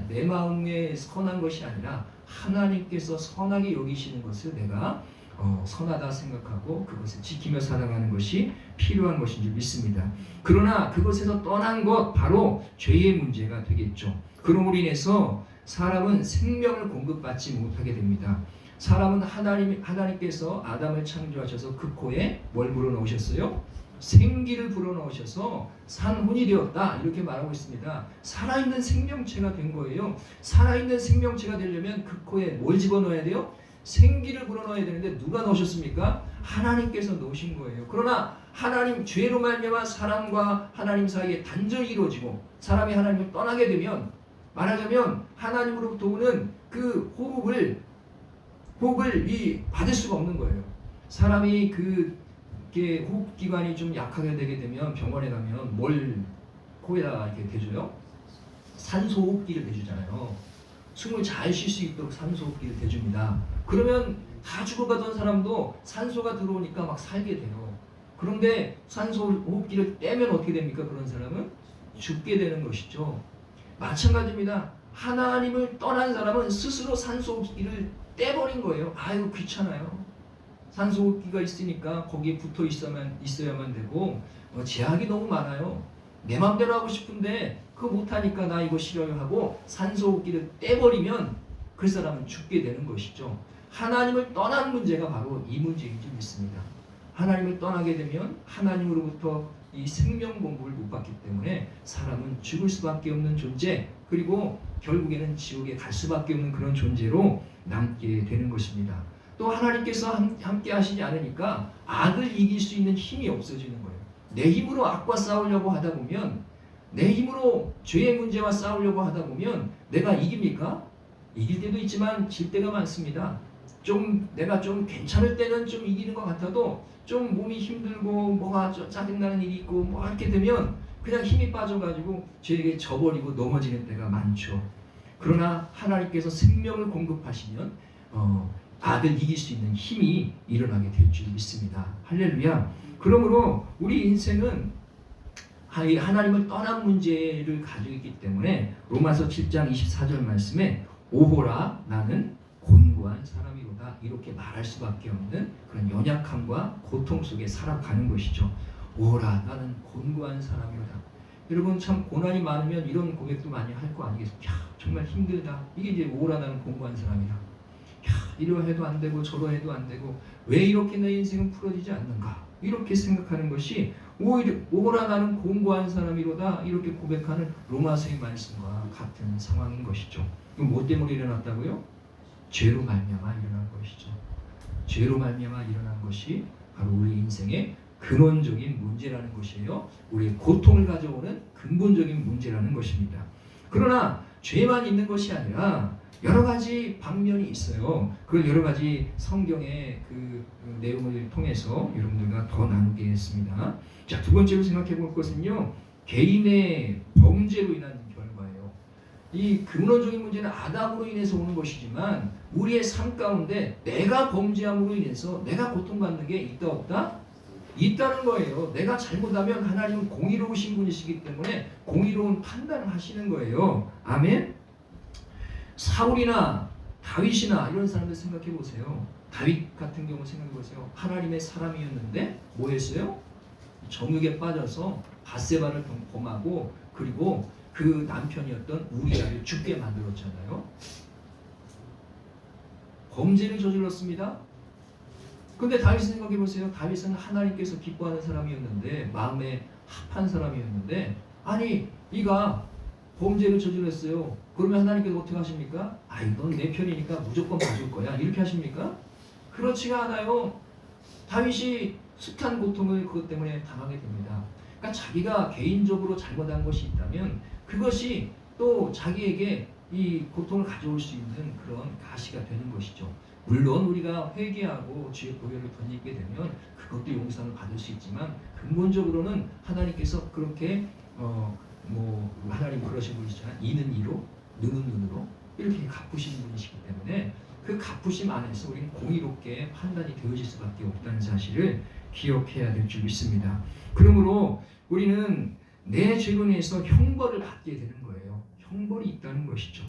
내 마음에 선한 것이 아니라 하나님께서 선하게 여기시는 것을 내가 선하다 생각하고 그것을 지키며 살아가는 것이 필요한 것인 줄 믿습니다. 그러나 그것에서 떠난 것 바로 죄의 문제가 되겠죠. 그러므로 인해서 사람은 생명을 공급받지 못하게 됩니다. 사람은 하나님께서 아담을 창조하셔서 그 코에 뭘 불어넣으셨어요? 생기를 불어넣으셔서 산혼이 되었다 이렇게 말하고 있습니다. 살아있는 생명체가 된 거예요. 살아있는 생명체가 되려면 그 코에 뭘 집어넣어야 돼요? 생기를 불어넣어야 되는데 누가 넣으셨습니까? 하나님께서 넣으신 거예요. 그러나 하나님 죄로 말미암아 사람과 하나님 사이에 단절이 이루어지고 사람이 하나님을 떠나게 되면 말하자면 하나님으로부터 오는 그 호흡을 받을 수가 없는 거예요. 사람이 그게 호흡기관이 좀 약하게 되게 되면 병원에 가면 뭘 코에다 이렇게 대줘요? 산소호흡기를 대주잖아요. 숨을 잘 쉴 수 있도록 산소호흡기를 대줍니다. 그러면 다 죽어가던 사람도 산소가 들어오니까 막 살게 돼요. 그런데 산소호흡기를 떼면 어떻게 됩니까? 그런 사람은 죽게 되는 것이죠. 마찬가지입니다. 하나님을 떠난 사람은 스스로 산소호흡기를 떼버린 거예요. 아이고 귀찮아요. 산소호흡기가 있으니까 거기에 붙어 있어야만 되고 제약이 너무 많아요. 내 맘대로 하고 싶은데 그거 못하니까 나 이거 싫어요 하고 산소호흡기를 떼버리면 그 사람은 죽게 되는 것이죠. 하나님을 떠난 문제가 바로 이 문제인 줄 믿습니다. 하나님을 떠나게 되면 하나님으로부터 이 생명 공급을 못 받기 때문에 사람은 죽을 수밖에 없는 존재, 그리고 결국에는 지옥에 갈 수밖에 없는 그런 존재로 남게 되는 것입니다. 또 하나님께서 함께 하시지 않으니까 악을 이길 수 있는 힘이 없어지는 거예요. 내 힘으로 악과 싸우려고 하다 보면, 내 힘으로 죄의 문제와 싸우려고 하다 보면 내가 이깁니까? 이길 때도 있지만 질 때가 많습니다. 내가 좀 괜찮을 때는 좀 이기는 것 같아도 좀 몸이 힘들고 뭐가 짜증나는 일이 있고 뭐 이렇게 되면 그냥 힘이 빠져가지고 죄에게 져버리고 넘어지는 때가 많죠. 그러나 하나님께서 생명을 공급하시면 악을 이길 수 있는 힘이 일어나게 될 줄 믿습니다. 할렐루야. 그러므로 우리 인생은 하나님을 떠난 문제를 가지고 있기 때문에 로마서 7장 24절 말씀에 오호라 나는 곤고한 사람이로다 이렇게 말할 수밖에 없는 그런 연약함과 고통 속에 살아가는 것이죠. 오호라 나는 곤고한 사람이로다. 여러분 참 고난이 많으면 이런 고백도 많이 할 거 아니겠습니까? 야, 정말 힘들다. 이게 이제 오호라 나는 곤고한 사람이다. 야, 이러해도 안 되고 저러해도 안 되고 왜 이렇게 내 인생은 풀어지지 않는가? 이렇게 생각하는 것이 오히려 오호라 나는 곤고한 사람이로다 이렇게 고백하는 로마서의 말씀과 같은 상황인 것이죠. 이건 뭐 때문에 일어났다고요? 죄로 말미암아 일어난 것이죠. 죄로 말미암아 일어난 것이 바로 우리 인생의 근원적인 문제라는 것이에요. 우리의 고통을 가져오는 근본적인 문제라는 것입니다. 그러나 죄만 있는 것이 아니라 여러 가지 방면이 있어요. 그걸 여러 가지 성경의 그 내용을 통해서 여러분들과 더 나누겠습니다. 자, 두 번째로 생각해 볼 것은요, 개인의 범죄로 인한 결과예요. 이 근원적인 문제는 아담으로 인해서 오는 것이지만 우리의 삶 가운데 내가 범죄함으로 인해서 내가 고통받는 게 있다 없다? 있다는 거예요. 내가 잘못하면 하나님은 공의로우신 분이시기 때문에 공의로운 판단을 하시는 거예요. 아멘. 사울이나 다윗이나 이런 사람들 생각해 보세요. 다윗 같은 경우 생각해 보세요. 하나님의 사람이었는데 뭐 했어요? 정욕에 빠져서 밧세바를 범하고 그리고 그 남편이었던 우리아를 죽게 만들었잖아요. 범죄를 저질렀습니다. 근데 다윗을 생각해 보세요. 다윗은 하나님께서 기뻐하는 사람이었는데 마음에 합한 사람이었는데 아니 네가 범죄를 저질렀어요. 그러면 하나님께서 어떻게 하십니까? 아이 넌 내 편이니까 무조건 봐줄 거야. 이렇게 하십니까? 그렇지가 않아요. 다윗이 숱한 고통을 그것 때문에 당하게 됩니다. 그러니까 자기가 개인적으로 잘못한 것이 있다면 그것이 또 자기에게 이 고통을 가져올 수 있는 그런 가시가 되는 것이죠. 물론 우리가 회개하고 주의 보혈을 덧입게 되면 그것도 용서를 받을 수 있지만 근본적으로는 하나님께서 그렇게 하나님 그러신 분이시잖아요. 이는 이로 눈은 눈으로 이렇게 갚으시는 분이시기 때문에 그 갚으심 안에서 우리는 공의롭게 판단이 되어질 수밖에 없다는 사실을 기억해야 될 줄 믿습니다. 그러므로 우리는 내 죄로 인해서 형벌을 받게 되는 거예요. 형벌이 있다는 것이죠.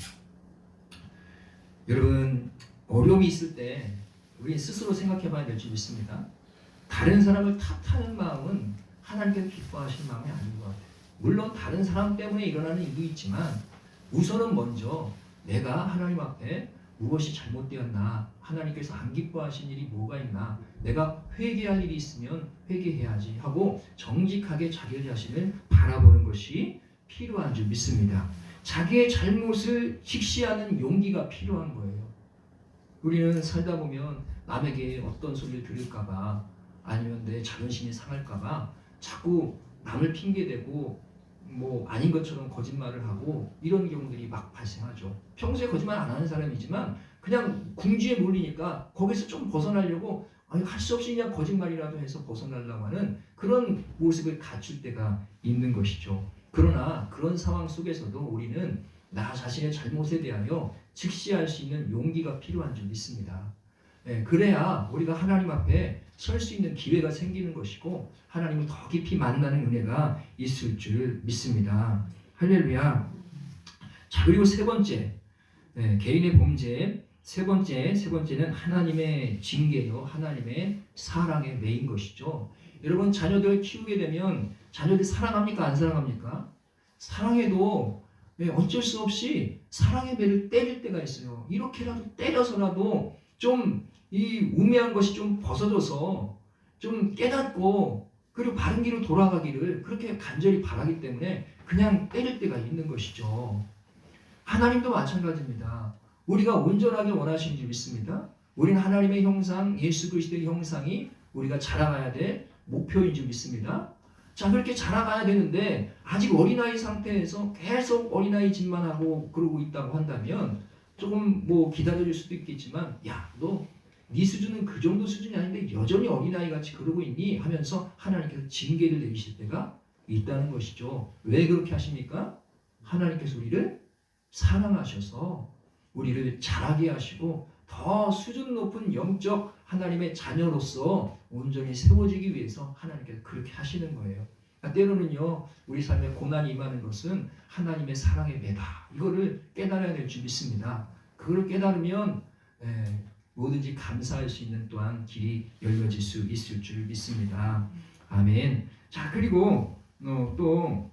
여러분 어려움이 있을 때 우리 스스로 생각해 봐야 될 줄 믿습니다. 다른 사람을 탓하는 마음은 하나님께서 기뻐하시는 마음이 아닌 것 같아요. 물론 다른 사람 때문에 일어나는 일도 있지만 우선은 먼저 내가 하나님 앞에 무엇이 잘못되었나? 하나님께서 안 기뻐하신 일이 뭐가 있나? 내가 회개할 일이 있으면 회개해야지 하고 정직하게 자기 자신을 바라보는 것이 필요한 줄 믿습니다. 자기의 잘못을 직시하는 용기가 필요한 거예요. 우리는 살다 보면 남에게 어떤 소리를 들을까봐 아니면 내 자존심이 상할까봐 자꾸 남을 핑계대고 뭐 아닌 것처럼 거짓말을 하고 이런 경우들이 막 발생하죠. 평소에 거짓말 안 하는 사람이지만 그냥 궁지에 몰리니까 거기서 좀 벗어나려고 할 수 없이 그냥 거짓말이라도 해서 벗어나려고 하는 그런 모습을 갖출 때가 있는 것이죠. 그러나 그런 상황 속에서도 우리는 나 자신의 잘못에 대하여 직시할 수 있는 용기가 필요한 줄 믿습니다. 그래야 우리가 하나님 앞에 설 수 있는 기회가 생기는 것이고 하나님을 더 깊이 만나는 은혜가 있을 줄 믿습니다. 할렐루야. 자, 그리고 세 번째, 개인의 범죄. 세 번째는 하나님의 징계요, 하나님의 사랑에 매인 것이죠. 여러분, 자녀들 키우게 되면 자녀들 사랑합니까? 안 사랑합니까? 사랑해도 어쩔 수 없이 사랑의 매를 때릴 때가 있어요. 이렇게라도 때려서라도 좀 이 우매한 것이 좀 벗어져서 좀 깨닫고 그리고 바른 길로 돌아가기를 그렇게 간절히 바라기 때문에 그냥 때릴 때가 있는 것이죠. 하나님도 마찬가지입니다. 우리가 온전하게 원하시는 줄 믿습니다. 우리는 하나님의 형상, 예수 그리스도의 형상이 우리가 자라가야 될 목표인 줄 믿습니다. 자, 그렇게 자라가야 되는데 아직 어린아이 상태에서 계속 어린아이 짓만 하고 그러고 있다고 한다면 조금 뭐 기다려줄 수도 있겠지만 야, 너 네 수준은 그 정도 수준이 아닌데 여전히 어린아이 같이 그러고 있니? 하면서 하나님께서 징계를 내리실 때가 있다는 것이죠. 왜 그렇게 하십니까? 하나님께서 우리를 사랑하셔서 우리를 자라게 하시고 더 수준 높은 영적 하나님의 자녀로서 온전히 세워지기 위해서 하나님께서 그렇게 하시는 거예요. 때로는요, 우리 삶에 고난이 임하는 것은 하나님의 사랑의 매다. 이거를 깨달아야 될 줄 믿습니다. 그걸 깨달으면 뭐든지 감사할 수 있는 또한 길이 열려질 수 있을 줄 믿습니다. 아멘. 자, 그리고 또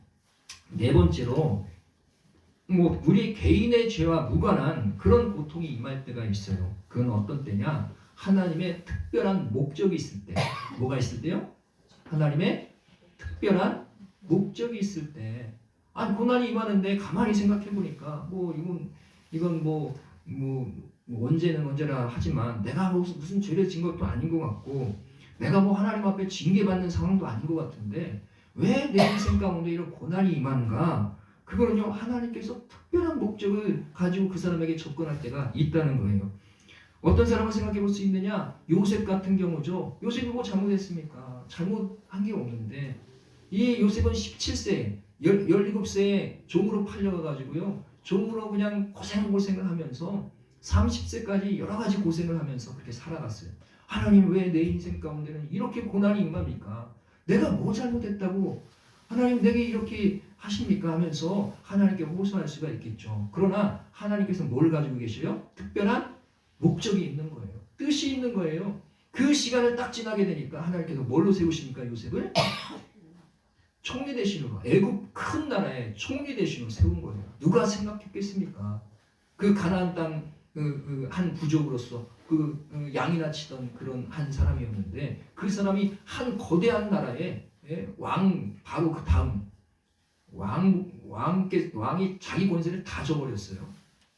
네 번째로 우리 개인의 죄와 무관한 그런 고통이 임할 때가 있어요. 그건 어떤 때냐? 하나님의 특별한 목적이 있을 때. 뭐가 있을 때요? 하나님의 특별한 목적이 있을 때. 아니, 고난이 임하는데 가만히 생각해 보니까 이건 언제는 언제나 하지만 내가 무슨 죄를 진 것도 아닌 것 같고 내가 하나님 앞에 징계받는 상황도 아닌 것 같은데 왜 내 인생 가운데 이런 고난이 임하는가? 그거는요, 하나님께서 특별한 목적을 가지고 그 사람에게 접근할 때가 있다는 거예요. 어떤 사람을 생각해 볼 수 있느냐? 요셉 같은 경우죠. 요셉이 뭐 잘못했습니까? 잘못한 게 없는데 이 요셉은 17세, 17세에 종으로 팔려가지고요. 종으로 그냥 고생을 하면서 30세까지 여러 가지 고생을 하면서 그렇게 살아갔어요. 하나님, 왜 내 인생 가운데는 이렇게 고난이 임합니까? 내가 뭐 잘못했다고 하나님 내게 이렇게 하십니까? 하면서 하나님께 호소할 수가 있겠죠. 그러나 하나님께서 뭘 가지고 계셔요? 특별한 목적이 있는 거예요. 뜻이 있는 거예요. 그 시간을 딱 지나게 되니까 하나님께서 뭘로 세우십니까? 요셉을? 총리 대신으로, 애굽 큰 나라의 총리 대신으로 세운 거예요. 누가 생각했겠습니까? 그 가나안 땅 한 부족으로서 양이나 치던 그런 한 사람이었는데 그 사람이 한 거대한 나라의 왕, 바로 그 다음 왕이 자기 권세를 다 줘버렸어요.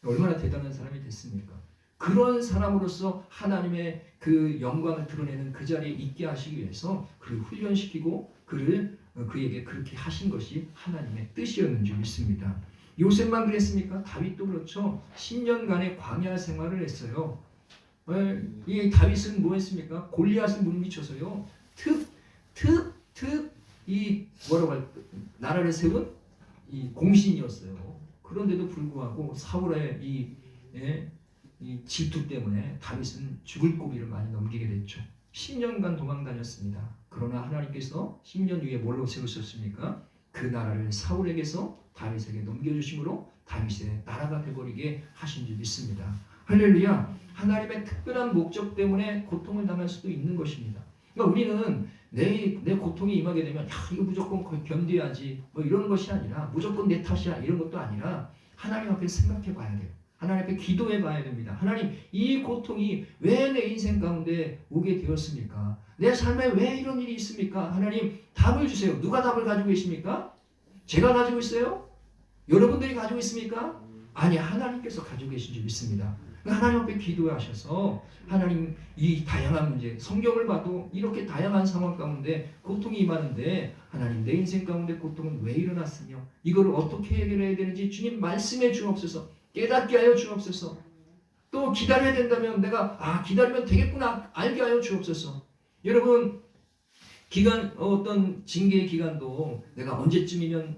얼마나 대단한 사람이 됐습니까? 그런 사람으로서 하나님의 그 영광을 드러내는 그 자리에 있게 하시기 위해서 그를 훈련시키고 그에게 그렇게 하신 것이 하나님의 뜻이었는 줄 믿습니다. 요셉만 그랬습니까? 다윗도 그렇죠. 10년간의 광야 생활을 했어요. 이 다윗은 뭐 했습니까? 골리앗을 물리쳐서요. 나라를 세운 이 공신이었어요. 그런데도 불구하고 사울의 이 질투 때문에 다윗은 죽을 고비를 많이 넘기게 됐죠. 10년간 도망 다녔습니다. 그러나 하나님께서 10년 후에 뭘로 세우셨습니까? 그 나라를 사울에게서 다윗에게 넘겨주심으로 다윗의 나라가 되어버리게 하신 줄 믿습니다. 할렐루야. 하나님의 특별한 목적 때문에 고통을 당할 수도 있는 것입니다. 그러니까 우리는 내 고통이 임하게 되면 이거 무조건 견뎌야지 이런 것이 아니라 무조건 내 탓이야 이런 것도 아니라 하나님 앞에 생각해 봐야 돼요. 하나님 앞에 기도해 봐야 됩니다. 하나님, 이 고통이 왜 내 인생 가운데 오게 되었습니까? 내 삶에 왜 이런 일이 있습니까? 하나님, 답을 주세요. 누가 답을 가지고 계십니까? 제가 가지고 있어요? 여러분들이 가지고 있습니까? 아니, 하나님께서 가지고 계신 줄 믿습니다. 하나님 앞에 기도하셔서 하나님, 이 다양한 문제, 성경을 봐도 이렇게 다양한 상황 가운데 고통이 임하는데 하나님, 내 인생 가운데 고통은 왜 일어났으며 이거를 어떻게 해결해야 되는지 주님 말씀해 주옵소서. 깨닫게 하여 주옵소서. 또 기다려야 된다면 내가 기다리면 되겠구나 알게 하여 주옵소서. 여러분, 어떤 징계의 기간도 내가 언제쯤이면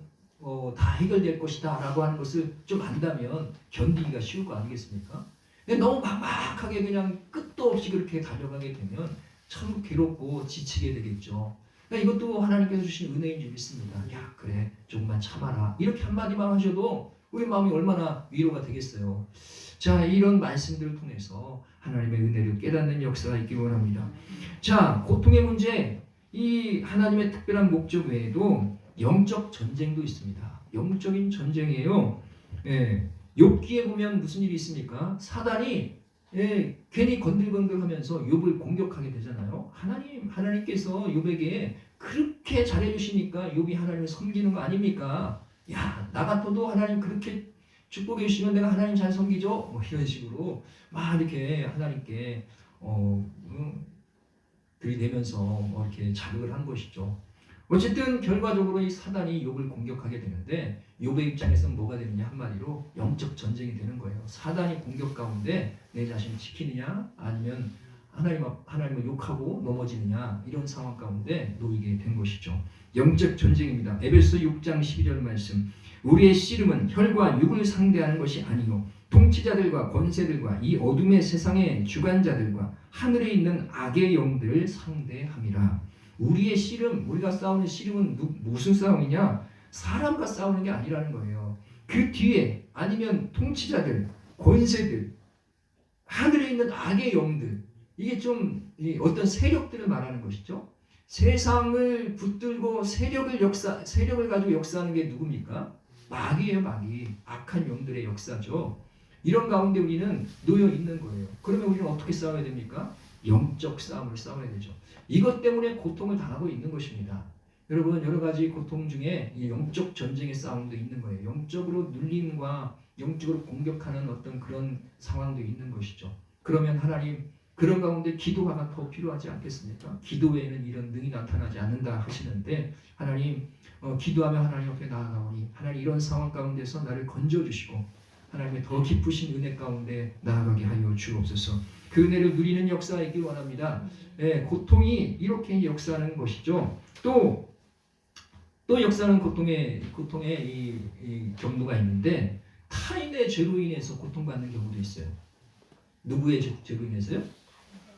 다 해결될 것이다 라고 하는 것을 좀 안다면 견디기가 쉬울 거 아니겠습니까? 근데 너무 막막하게 그냥 끝도 없이 그렇게 달려가게 되면 참 괴롭고 지치게 되겠죠. 그러니까 이것도 하나님께서 주신 은혜인 줄 믿습니다. 야, 그래, 조금만 참아라. 이렇게 한마디만 하셔도 우리 마음이 얼마나 위로가 되겠어요. 자, 이런 말씀들을 통해서 하나님의 은혜를 깨닫는 역사가 있기 원합니다. 자, 고통의 문제, 이 하나님의 특별한 목적 외에도 영적 전쟁도 있습니다. 영적인 전쟁이에요. 욥기에 보면 무슨 일이 있습니까? 사단이 괜히 건들건들하면서 욥을 공격하게 되잖아요. 하나님께서 욥에게 그렇게 잘해주시니까 욥이 하나님을 섬기는 거 아닙니까? 야, 나 같아도 하나님 그렇게 축복해 주시면 내가 하나님 잘 섬기죠? 뭐 이런 식으로 막 이렇게 하나님께 들이대면서 이렇게 자극을 한 것이죠. 어쨌든 결과적으로 이 사단이 욥을 공격하게 되는데 욥의 입장에서는 뭐가 되느냐, 한마디로 영적 전쟁이 되는 거예요. 사단이 공격 가운데 내 자신을 지키느냐 아니면 하나님을 욕하고 넘어지느냐, 이런 상황 가운데 놓이게 된 것이죠. 영적 전쟁입니다. 에베소 6장 12절 말씀, 우리의 씨름은 혈과 육을 상대하는 것이 아니요 통치자들과 권세들과 이 어둠의 세상의 주관자들과 하늘에 있는 악의 영들을 상대함이라. 우리의 씨름, 우리가 싸우는 씨름은 무슨 싸움이냐? 사람과 싸우는 게 아니라는 거예요. 그 뒤에 아니면 통치자들, 권세들, 하늘에 있는 악의 영들, 이게 좀 어떤 세력들을 말하는 것이죠. 세상을 붙들고 세력을 가지고 역사하는 게 누굽니까? 마귀예요, 마귀. 악한 영들의 역사죠. 이런 가운데 우리는 놓여 있는 거예요. 그러면 우리는 어떻게 싸워야 됩니까? 영적 싸움을 싸워야 되죠. 이것 때문에 고통을 당하고 있는 것입니다. 여러분, 여러 가지 고통 중에 이 영적 전쟁의 싸움도 있는 거예요. 영적으로 눌림과 영적으로 공격하는 어떤 그런 상황도 있는 것이죠. 그러면 하나님, 그런 가운데 기도가 더 필요하지 않겠습니까? 기도 외에는 이런 능이 나타나지 않는다 하시는데, 하나님, 기도하며 하나님 앞에 나아가오니 하나님, 이런 상황 가운데서 나를 건져주시고 하나님의 더 깊으신 은혜 가운데 나아가게 하여 주옵소서. 그 은혜를 누리는 역사가 있길 원합니다. 고통이 이렇게 역사하는 것이죠. 또 역사하는 고통의 이 경로가 있는데, 타인의 죄로 인해서 고통받는 경우도 있어요. 누구의 죄로 인해서요?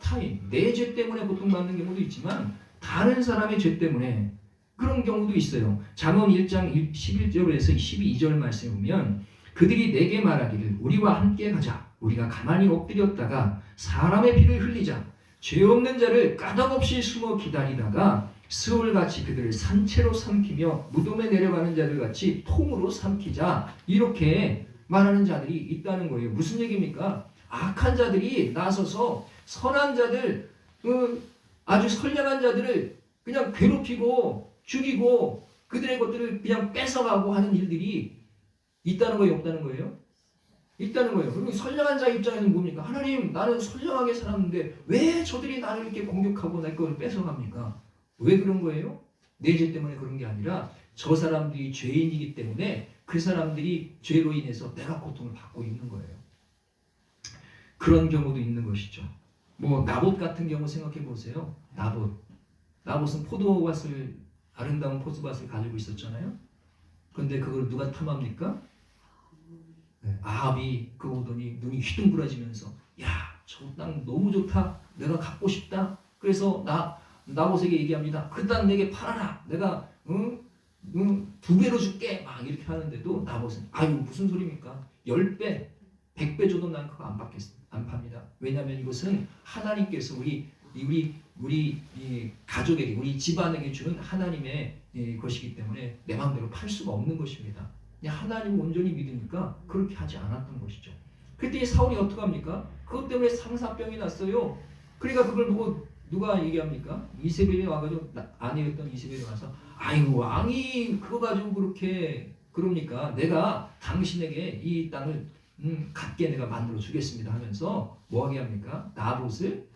타인, 내 죄 때문에 고통받는 경우도 있지만 다른 사람의 죄 때문에 그런 경우도 있어요. 잠언 1장 11절에서 12절 말씀에 보면, 그들이 내게 말하기를 우리와 함께 가자. 우리가 가만히 엎드렸다가 사람의 피를 흘리자. 죄 없는 자를 까닭없이 숨어 기다리다가 스올같이 그들을 산채로 삼키며 무덤에 내려가는 자들같이 통으로 삼키자. 이렇게 말하는 자들이 있다는 거예요. 무슨 얘기입니까? 악한 자들이 나서서 선한 자들, 아주 선량한 자들을 그냥 괴롭히고 죽이고 그들의 것들을 그냥 뺏어가고 하는 일들이 있다는 거예요, 없다는 거예요? 있다는 거예요. 그리고 선량한 자 입장에서는 뭡니까? 하나님, 나는 선량하게 살았는데 왜 저들이 나를 이렇게 공격하고 내 걸 뺏어갑니까? 왜 그런 거예요? 내 죄 때문에 그런 게 아니라 저 사람들이 죄인이기 때문에 그 사람들이 죄로 인해서 내가 고통을 받고 있는 거예요. 그런 경우도 있는 것이죠. 뭐 나봇 같은 경우 생각해 보세요. 나봇은 아름다운 포도밭을 가지고 있었잖아요. 그런데 그걸 누가 탐합니까? 아합이 그거 보더니 눈이 휘둥그러지면서, 야, 저 땅 너무 좋다. 내가 갖고 싶다. 그래서 나봇에게 얘기합니다. 그 땅 내게 팔아라. 내가 2배로 줄게. 막 이렇게 하는데도 나봇은, 아유, 무슨 소리입니까? 10배, 100배 줘도 난 그거 안 팝니다. 왜냐하면 이것은 하나님께서 우리 가족에게, 우리 집안에게 주는 하나님의 것이기 때문에 내 마음대로 팔 수가 없는 것입니다. 하나님을 온전히 믿으니까 그렇게 하지 않았던 것이죠. 그때 사울이 어떻게 합니까? 그것 때문에 상사병이 났어요. 그러니까 그걸 보고 누가 얘기합니까? 이세벨이 와가지고 아내였던 이세벨이 와서 아이고 왕이 그거 가지고 그렇게 그러니까 내가 당신에게 이 땅을 갖게 내가 만들어 주겠습니다 하면서 뭐하게 합니까? 나봇을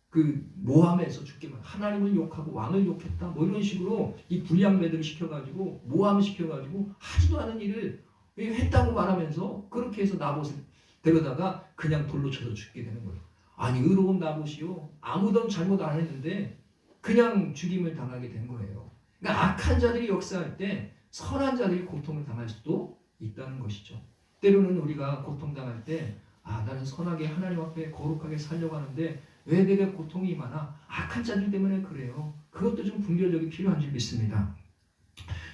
그 모함에서 죽게 만 하나님을 욕하고 왕을 욕했다 뭐 이런 식으로 이 불량배들을 시켜가지고 모함 시켜가지고 하지도 않은 일을 했다고 말하면서 그렇게 해서 나봇을 데려다가 그냥 돌로 쳐서 죽게 되는 거예요. 아니 의로운 나봇이요 아무도 잘못 안 했는데 그냥 죽임을 당하게 된 거예요. 그러니까 악한 자들이 역사할 때 선한 자들이 고통을 당할 수도 있다는 것이죠. 때로는 우리가 고통당할 때 나는 선하게 하나님 앞에 거룩하게 살려고 하는데 왜 내게 고통이 많아? 악한 자들 때문에 그래요. 그것도 좀 분별력이 필요한 줄 믿습니다.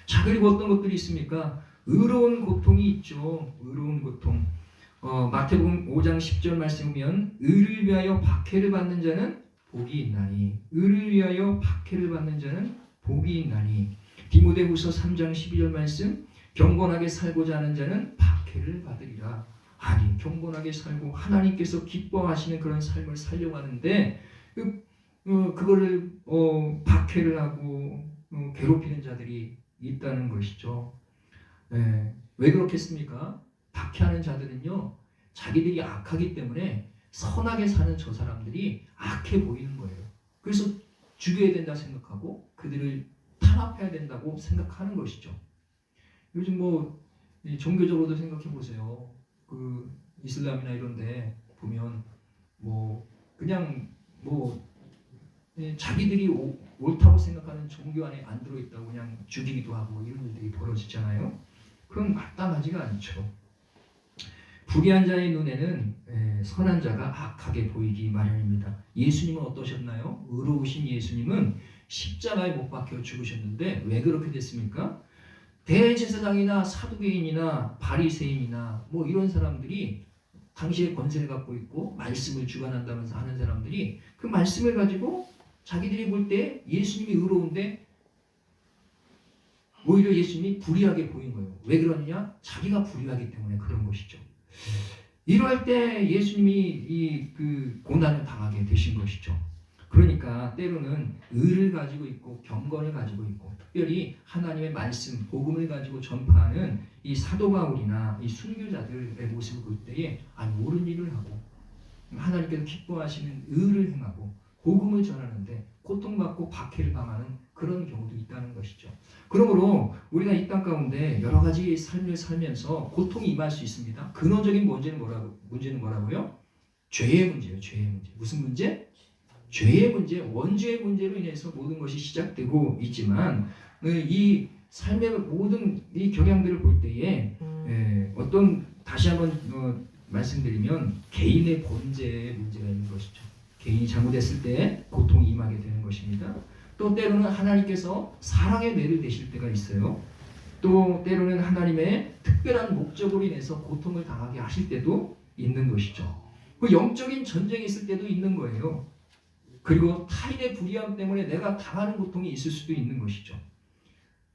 자, 그리고 어떤 것들이 있습니까? 의로운 고통이 있죠. 의로운 고통. 마태복음 5장 10절 말씀 보면 의를 위하여 박해를 받는 자는 복이 있나니 의를 위하여 박해를 받는 자는 복이 있나니 디모데후서 3장 12절 말씀 경건하게 살고자 하는 자는 박해를 받으리라. 아니 경건하게 살고 하나님께서 기뻐하시는 그런 삶을 살려고 하는데 그거를 박해를 하고 괴롭히는 자들이 있다는 것이죠. 왜 그렇겠습니까? 박해하는 자들은요 자기들이 악하기 때문에 선하게 사는 저 사람들이 악해 보이는 거예요. 그래서 죽여야 된다 생각하고 그들을 탄압해야 된다고 생각하는 것이죠. 요즘 뭐 종교적으로도 생각해 보세요. 그 이슬람이나 이런데 보면 뭐 그냥 뭐 자기들이 옳다고 생각하는 종교 안에 안 들어있다고 그냥 죽이기도 하고 이런 일들이 벌어지잖아요. 그건 마땅하지가 않죠. 불의한 자의 눈에는 선한 자가 악하게 보이기 마련입니다. 예수님은 어떠셨나요? 의로우신 예수님은 십자가에 못 박혀 죽으셨는데 왜 그렇게 됐습니까? 대제사장이나 사두개인이나 바리새인이나 뭐 이런 사람들이 당시에 권세를 갖고 있고 말씀을 주관한다면서 하는 사람들이 그 말씀을 가지고 자기들이 볼 때 예수님이 의로운데 오히려 예수님이 불의하게 보인 거예요. 왜 그러느냐? 자기가 불의하기 때문에 그런 것이죠. 이럴 때 예수님이 그 고난을 당하게 되신 것이죠. 그러니까 때로는 의를 가지고 있고 경건을 가지고 있고 특별히 하나님의 말씀, 복음을 가지고 전파하는 이 사도 바울이나 이 순교자들의 모습을 볼 때에 옳은 일을 하고 하나님께서 기뻐하시는 의를 행하고 복음을 전하는데 고통받고 박해를 당하는 그런 경우도 있다는 것이죠. 그러므로 우리가 이 땅 가운데 여러 가지 삶을 살면서 고통이 임할 수 있습니다. 근원적인 문제는 뭐라고요? 죄의 문제예요. 죄의 문제. 무슨 문제? 죄의 문제, 원죄의 문제로 인해서 모든 것이 시작되고 있지만 이 삶의 모든 이 경향들을 볼 때에 어떤 다시 한번 말씀드리면 개인의 본제의 문제가 있는 것이죠. 개인이 잘못했을 때 고통이 임하게 되는 것입니다. 또 때로는 하나님께서 사랑의 뇌를 대실 때가 있어요. 또 때로는 하나님의 특별한 목적으로 인해서 고통을 당하게 하실 때도 있는 것이죠. 그 영적인 전쟁이 있을 때도 있는 거예요. 그리고 타인의 불의함 때문에 내가 당하는 고통이 있을 수도 있는 것이죠.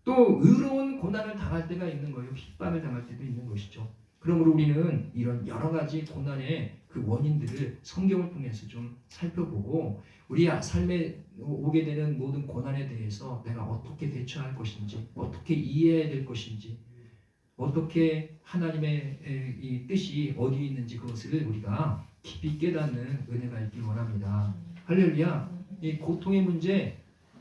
또 의로운 고난을 당할 때가 있는 거예요. 핍박을 당할 때도 있는 것이죠. 그러므로 우리는 이런 여러 가지 고난의 그 원인들을 성경을 통해서 좀 살펴보고 우리 삶에 오게 되는 모든 고난에 대해서 내가 어떻게 대처할 것인지, 어떻게 이해해야 될 것인지, 어떻게 하나님의 이 뜻이 어디에 있는지 그것을 우리가 깊이 깨닫는 은혜가 있길 원합니다. 할렐루야. 이 고통의 문제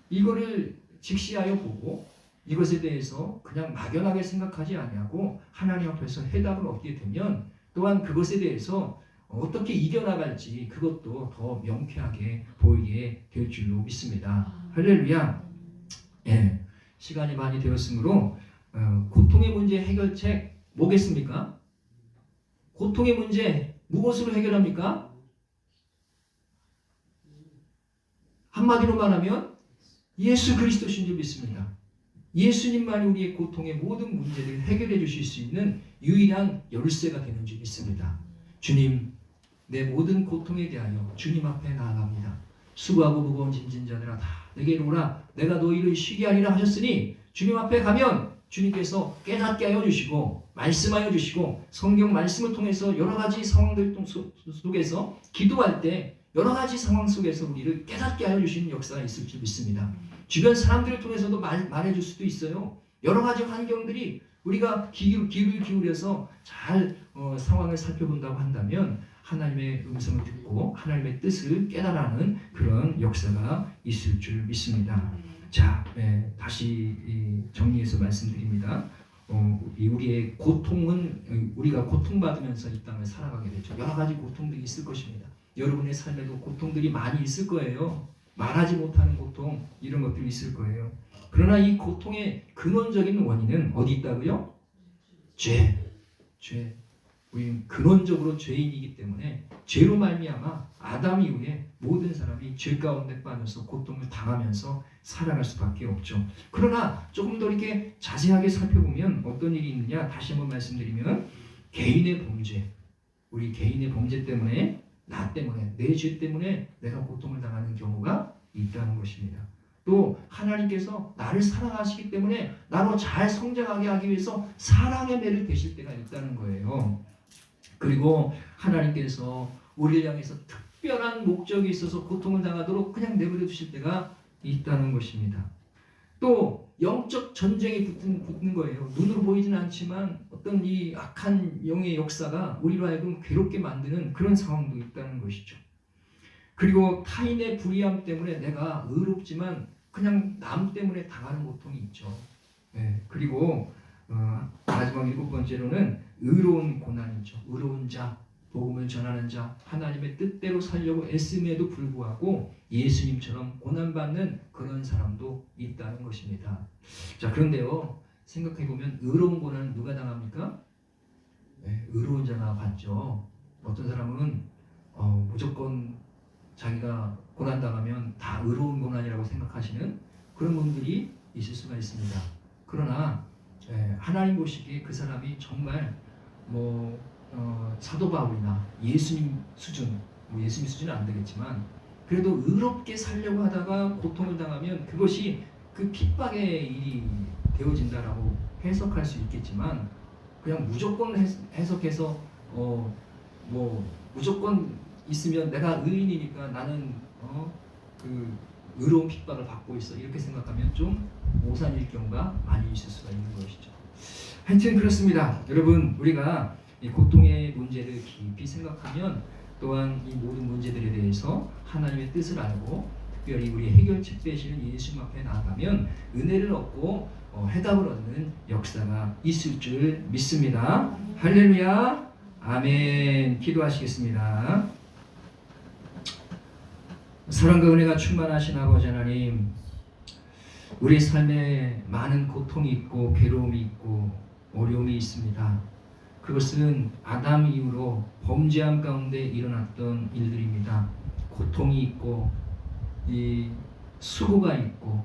이거를 직시하여 보고 이것에 대해서 그냥 막연하게 생각하지 아니하고 하나님 앞에서 해답을 얻게 되면 또한 그것에 대해서 어떻게 이겨나갈지 그것도 더 명쾌하게 보이게 될 줄로 믿습니다. 할렐루야. 시간이 많이 되었으므로 고통의 문제 해결책 뭐겠습니까? 고통의 문제 무엇으로 해결합니까? 한마디로 말하면 예수 그리스도신 줄 믿습니다. 예수님만이 우리의 고통의 모든 문제를 해결해 주실 수 있는 유일한 열쇠가 되는 줄 믿습니다. 주님, 내 모든 고통에 대하여 주님 앞에 나아갑니다. 수고하고 무거운 짐진 자들아 다 내게로 오라. 내가 너희를 쉬게 하리라 하셨으니 주님 앞에 가면 주님께서 깨닫게 하여 주시고 말씀하여 주시고 성경 말씀을 통해서 여러 가지 상황들 속에서 기도할 때 여러 가지 상황 속에서 우리를 깨닫게 하여 주시는 역사가 있을 줄 믿습니다. 주변 사람들을 통해서도 말해줄 수도 있어요. 여러 가지 환경들이 우리가 귀를 기울여서 잘 상황을 살펴본다고 한다면 하나님의 음성을 듣고 하나님의 뜻을 깨달아는 그런 역사가 있을 줄 믿습니다. 자, 다시 정리해서 말씀드립니다. 우리의 고통은 우리가 고통받으면서 이 땅을 살아가게 되죠. 여러 가지 고통들이 있을 것입니다. 여러분의 삶에도 고통들이 많이 있을 거예요. 말하지 못하는 고통, 이런 것들이 있을 거예요. 그러나 이 고통의 근원적인 원인은 어디 있다고요? 죄. 우리는 근원적으로 죄인이기 때문에 죄로 말미암아 아담 이후에 모든 사람이 죄 가운데 빠져서 고통을 당하면서 살아갈 수밖에 없죠. 그러나 조금 더 이렇게 자세하게 살펴보면 어떤 일이 있느냐, 다시 한번 말씀드리면 개인의 범죄, 우리 개인의 범죄 때문에, 나 때문에, 내 죄 때문에 내가 고통을 당하는 경우가 있다는 것입니다. 또 하나님께서 나를 사랑하시기 때문에 나로 잘 성장하게 하기 위해서 사랑의 매를 대실 때가 있다는 거예요. 그리고 하나님께서 우리를 향해서 특별한 목적이 있어서 고통을 당하도록 그냥 내버려 두실 때가 있다는 것입니다. 또 영적 전쟁이 붙는 거예요. 눈으로 보이지는 않지만 어떤 이 악한 영의 역사가 우리로 하여금 괴롭게 만드는 그런 상황도 있다는 것이죠. 그리고 타인의 불의함 때문에 내가 의롭지만 그냥 남 때문에 당하는 고통이 있죠. 그리고 마지막 7번째로는 의로운 고난이죠. 의로운 자, 복음을 전하는 자, 하나님의 뜻대로 살려고 애씀에도 불구하고 예수님처럼 고난받는 그런 사람도 있다는 것입니다. 자, 그런데요, 생각해보면 의로운 고난은 누가 당합니까? 의로운 자가 받죠. 어떤 사람은 무조건 자기가 고난당하면 다 의로운 고난이라고 생각하시는 그런 분들이 있을 수가 있습니다. 그러나 하나님 보시기에 그 사람이 정말 사도 바울이나 예수님 수준, 예수님 수준은 안 되겠지만 그래도 의롭게 살려고 하다가 고통을 당하면 그것이 그 핍박의 일이 되어진다라고 해석할 수 있겠지만 그냥 무조건 해석해서 무조건 있으면 내가 의인이니까 나는 그 의로운 핍박을 받고 있어 이렇게 생각하면 좀 오산일 경우가 많이 있을 수가 있는 것이죠. 하여튼 그렇습니다. 여러분, 우리가 이 고통의 문제를 깊이 생각하면 또한 이 모든 문제들에 대해서 하나님의 뜻을 알고 특별히 우리 해결책 되시는 예수님 앞에 나아가면 은혜를 얻고 해답을 얻는 역사가 있을 줄 믿습니다. 할렐루야, 아멘. 기도하시겠습니다. 사랑과 은혜가 충만하신 아버지 하나님, 우리 삶에 많은 고통이 있고 괴로움이 있고 어려움이 있습니다. 그것은 아담 이후로 범죄함 가운데 일어났던 일들입니다. 고통이 있고 이 수고가 있고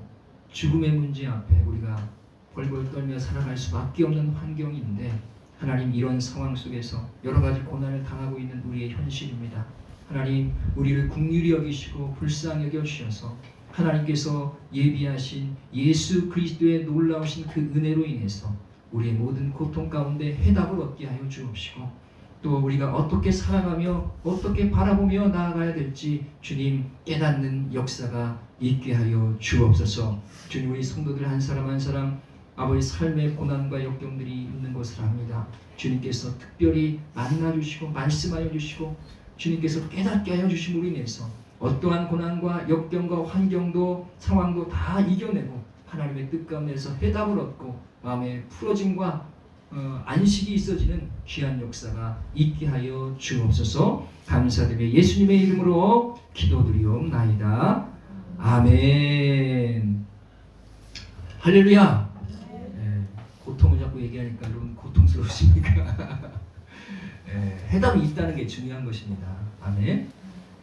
죽음의 문제 앞에 우리가 벌벌 떨며 살아갈 수밖에 없는 환경인데 하나님, 이런 상황 속에서 여러 가지 고난을 당하고 있는 우리의 현실입니다. 하나님, 우리를 긍휼히 여기시고 불쌍히 여겨주셔서 하나님께서 예비하신 예수 그리스도의 놀라우신 그 은혜로 인해서 우리의 모든 고통 가운데 해답을 얻게 하여 주옵시고 또 우리가 어떻게 살아가며 어떻게 바라보며 나아가야 될지 주님 깨닫는 역사가 있게 하여 주옵소서. 주님, 우리 성도들 한 사람 한 사람 아버지 삶의 고난과 역경들이 있는 것을 압니다. 주님께서 특별히 만나주시고 말씀하여 주시고 주님께서 깨닫게 하여 주심으로 인해서 어떠한 고난과 역경과 환경도 상황도 다 이겨내고 하나님의 뜻 가운데서 해답을 얻고 마음의 풀어짐과 안식이 있어지는 귀한 역사가 있게 하여 주옵소서. 감사드리며 예수님의 이름으로 기도드리옵나이다. 아멘. 할렐루야. 고통을 자꾸 얘기하니까 여러분 고통스러우십니까? 해답이 있다는 게 중요한 것입니다. 아멘.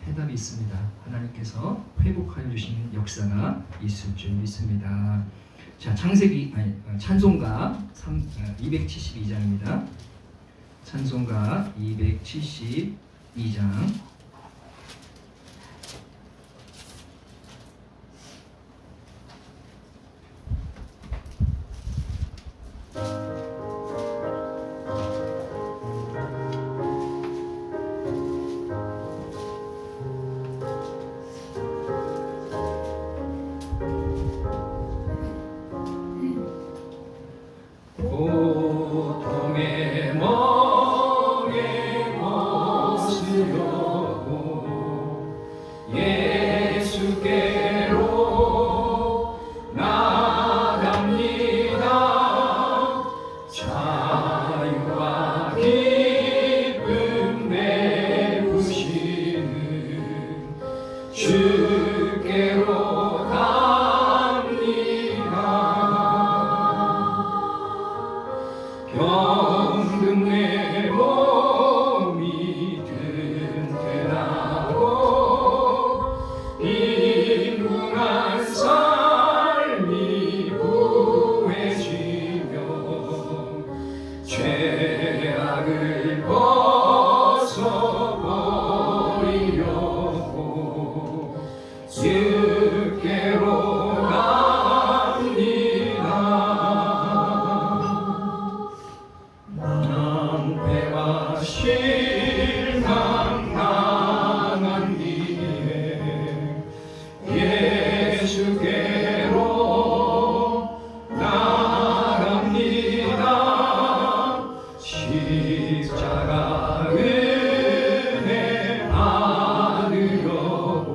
해답이 있습니다. 하나님께서 회복하여 주시는 역사가 있을 줄 믿습니다. 자, 찬송가 272장입니다. 찬송가 272장. 주께로 갑니다. 병든 내 몸이 튼튼하고 빈궁한 삶이 부해지며 죄악을 벗어버리려고 주께로 갑니다. 낭패와 실망 당한 뒤에 예수께로 나갑니다. 십자가 은혜 받으려고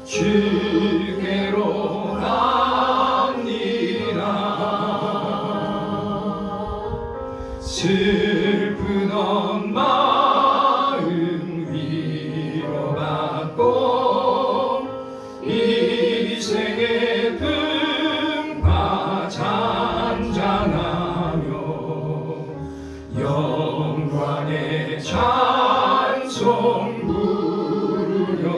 주께로 갑니다. 슬픈 마음 위로받고 이생의 풍파 잔잔하며 영광의 찬송 부르려고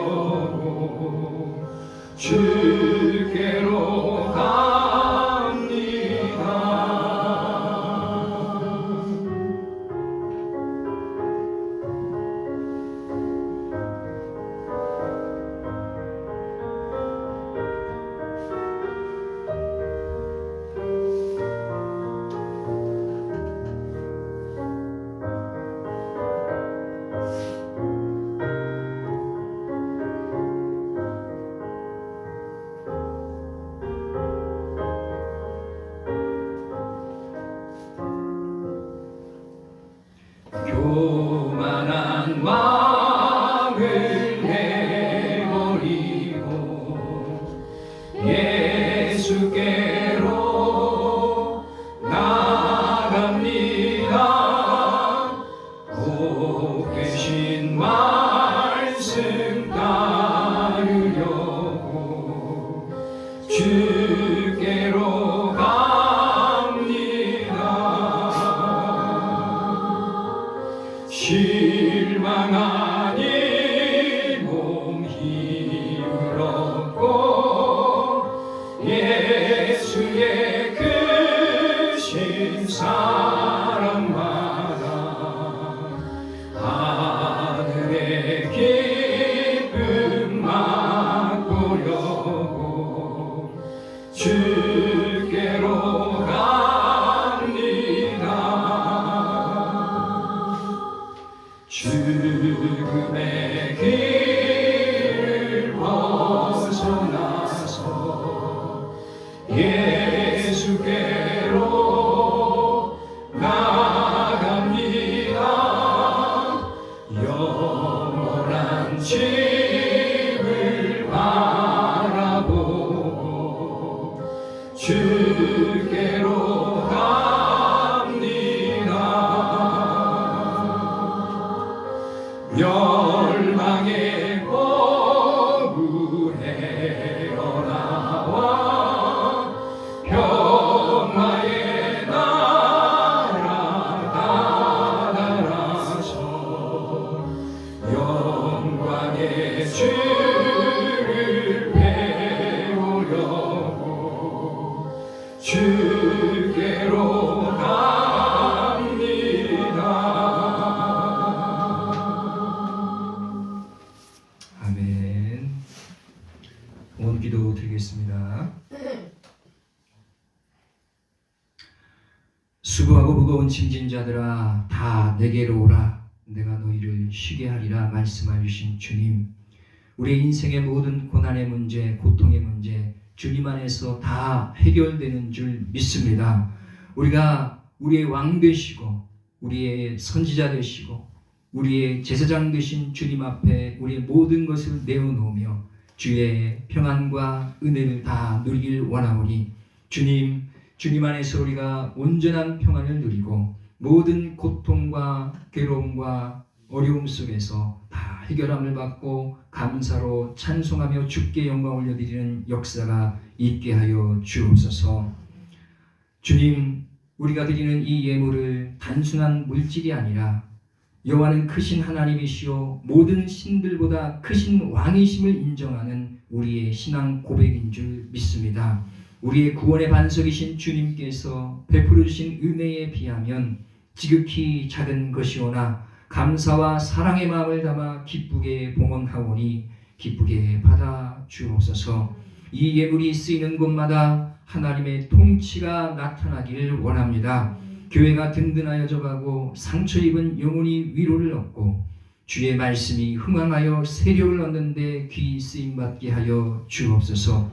주께로 갑니다. 교만한 마음을 내버리고 예수께로 나갑니다. 복 계신 말씀 따르려고 주께로 갑니다. 실망한 이 몸 힘을 얻고 예수의 크신 사랑마다 하늘의 기쁨 맛보려고 주께로 갑니다. 죽음의 길을 벗어나서 예수께로 나갑니다. 영원한 집을 바라보고 주께로 갑니다. 멸망의 거부해 나와 평화의 나라 다다라서 영광의 주를 배우려고 주께로 갑니다. 아멘. 오늘 기도 드리겠습니다. 수고하고 무거운 짐진 자들아 다 내게로 오라 내가 너희를 쉬게 하리라 말씀하신 주님, 우리 인생의 모든 고난의 문제, 고통의 문제 주님 안에서 다 해결되는 줄 믿습니다. 우리가 우리의 왕 되시고 우리의 선지자 되시고 우리의 제사장 되신 주님 앞에 우리의 모든 것을 내어놓으며 주의 평안과 은혜를 다 누리길 원하오니 주님 안에서 우리가 온전한 평안을 누리고 모든 고통과 괴로움과 어려움 속에서 다 해결함을 받고 감사로 찬송하며 주께 영광 올려드리는 역사가 있게 하여 주옵소서. 주님, 우리가 드리는 이 예물을 단순한 물질이 아니라 여호와는 크신 하나님이시요 모든 신들보다 크신 왕이심을 인정하는 우리의 신앙 고백인 줄 믿습니다. 우리의 구원의 반석이신 주님께서 베풀어 주신 은혜에 비하면 지극히 작은 것이오나 감사와 사랑의 마음을 담아 기쁘게 봉헌하오니 기쁘게 받아 주옵소서. 이 예물이 쓰이는 곳마다 하나님의 통치가 나타나기를 원합니다. 교회가 든든하여져 가고 상처 입은 영혼이 위로를 얻고 주의 말씀이 흥황하여 세력을 얻는 데 귀 쓰임 받게 하여 주옵소서.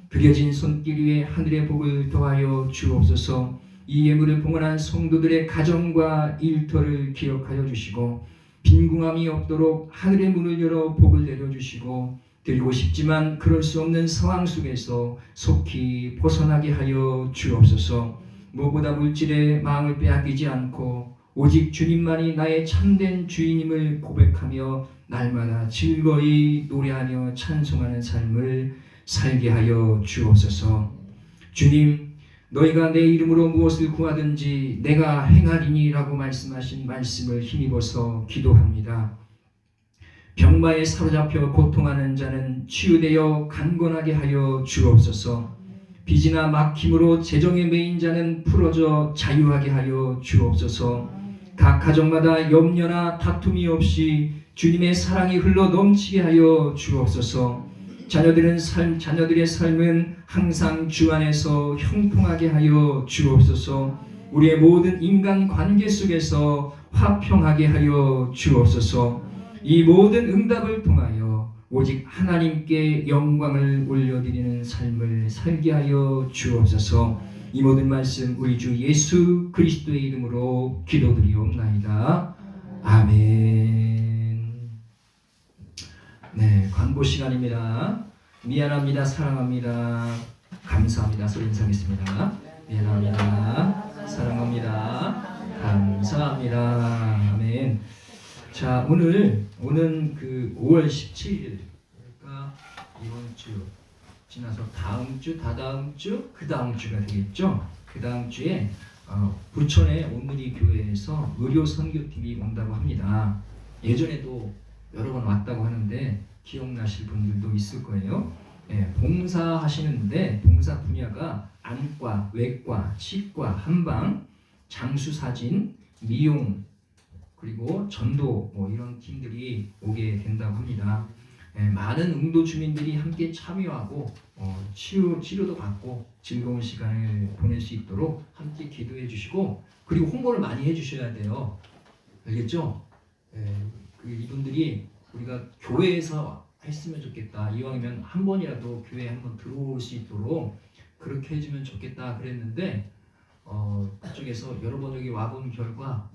그려진 손길 위에 하늘의 복을 더하여 주옵소서. 이 예물을 봉헌한 성도들의 가정과 일터를 기억하여 주시고 빈궁함이 없도록 하늘의 문을 열어 복을 내려주시고 드리고 싶지만 그럴 수 없는 상황 속에서 속히 벗어나게 하여 주옵소서. 무엇보다 물질에 마음을 빼앗기지 않고 오직 주님만이 나의 참된 주인임을 고백하며 날마다 즐거이 노래하며 찬송하는 삶을 살게 하여 주옵소서. 주님, 너희가 내 이름으로 무엇을 구하든지 내가 행하리니 라고 말씀하신 말씀을 힘입어서 기도합니다. 병마에 사로잡혀 고통하는 자는 치유되어 강건하게 하여 주옵소서. 빚이나 막힘으로 재정에 매인 자는 풀어져 자유하게 하여 주옵소서. 각 가정마다 염려나 다툼이 없이 주님의 사랑이 흘러 넘치게 하여 주옵소서. 자녀들의 삶은 항상 주 안에서 형통하게 하여 주옵소서. 우리의 모든 인간 관계 속에서 화평하게 하여 주옵소서. 이 모든 응답을 통하여 오직 하나님께 영광을 올려드리는 삶을 살게 하여 주옵소서. 이 모든 말씀 우리 주 예수 그리스도의 이름으로 기도드리옵나이다. 아멘. 네, 광고 시간입니다. 미안합니다, 사랑합니다, 감사합니다 소리 인사하겠습니다. 미안합니다, 사랑합니다, 감사합니다. 아멘. 자, 오는 그 5월 17일, 그러니까 이번 주 지나서 다음 주, 다다음 주, 그 다음 주가 되겠죠. 그 다음 주에 부천의 온누리 교회에서 의료 선교팀이 온다고 합니다. 예전에도 여러 번 왔다고 하는데 기억나실 분들도 있을 거예요. 예, 봉사하시는데 봉사 분야가 안과, 외과, 치과, 한방, 장수사진, 미용, 그리고 전도 이런 팀들이 오게 된다고 합니다. 많은 응도 주민들이 함께 참여하고 치료도 받고 즐거운 시간을 보낼 수 있도록 함께 기도해 주시고 그리고 홍보를 많이 해 주셔야 돼요. 알겠죠? 이분들이 우리가 교회에서 했으면 좋겠다. 이왕이면 한 번이라도 교회에 한번 들어올 수 있도록 그렇게 해주면 좋겠다 그랬는데 그쪽에서 여러 번 여기 와본 결과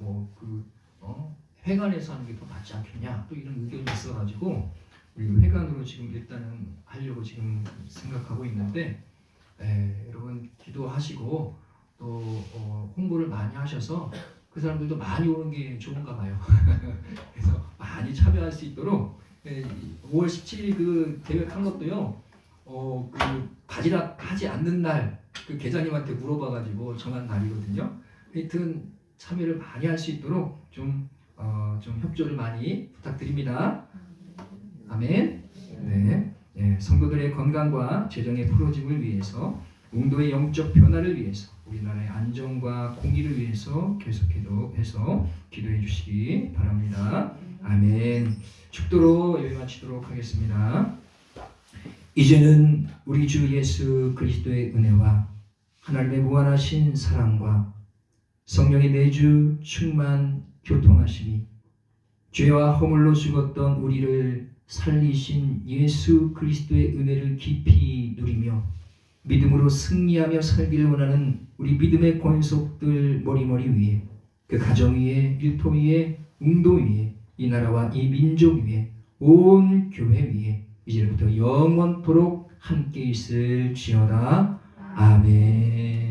회관에서 하는 게 더 낫지 않겠냐 또 이런 의견이 있어가지고 우리 회관으로 지금 일단은 하려고 지금 생각하고 있는데 여러분 기도하시고 또 홍보를 많이 하셔서 그 사람들도 많이 오는 게 좋은가 봐요. 그래서 많이 참여할 수 있도록 5월 17일 그 계획한 것도요. 그 바지락 하지 않는 날 그 계장님한테 물어봐가지고 정한 날이거든요. 하여튼 참여를 많이 할 수 있도록 좀 협조를 많이 부탁드립니다. 아멘. 네, 성도들의 건강과 재정의 풀어짐을 위해서, 웅도의 영적 변화를 위해서, 우리나라의 안정과 공의를 위해서 계속해서 기도해 주시기 바랍니다. 아멘. 축도로 예배 마치도록 하겠습니다. 이제는 우리 주 예수 그리스도의 은혜와 하나님의 무한하신 사랑과 성령의 내주 충만 교통하심이 죄와 허물로 죽었던 우리를 살리신 예수 그리스도의 은혜를 깊이 누리며 믿음으로 승리하며 살기를 원하는 우리 믿음의 권속들 머리머리 위에, 그 가정 위에, 일터 위에, 웅도 위에, 이 나라와 이 민족 위에, 온 교회 위에 이제부터 영원토록 함께 있을지어다. 아멘.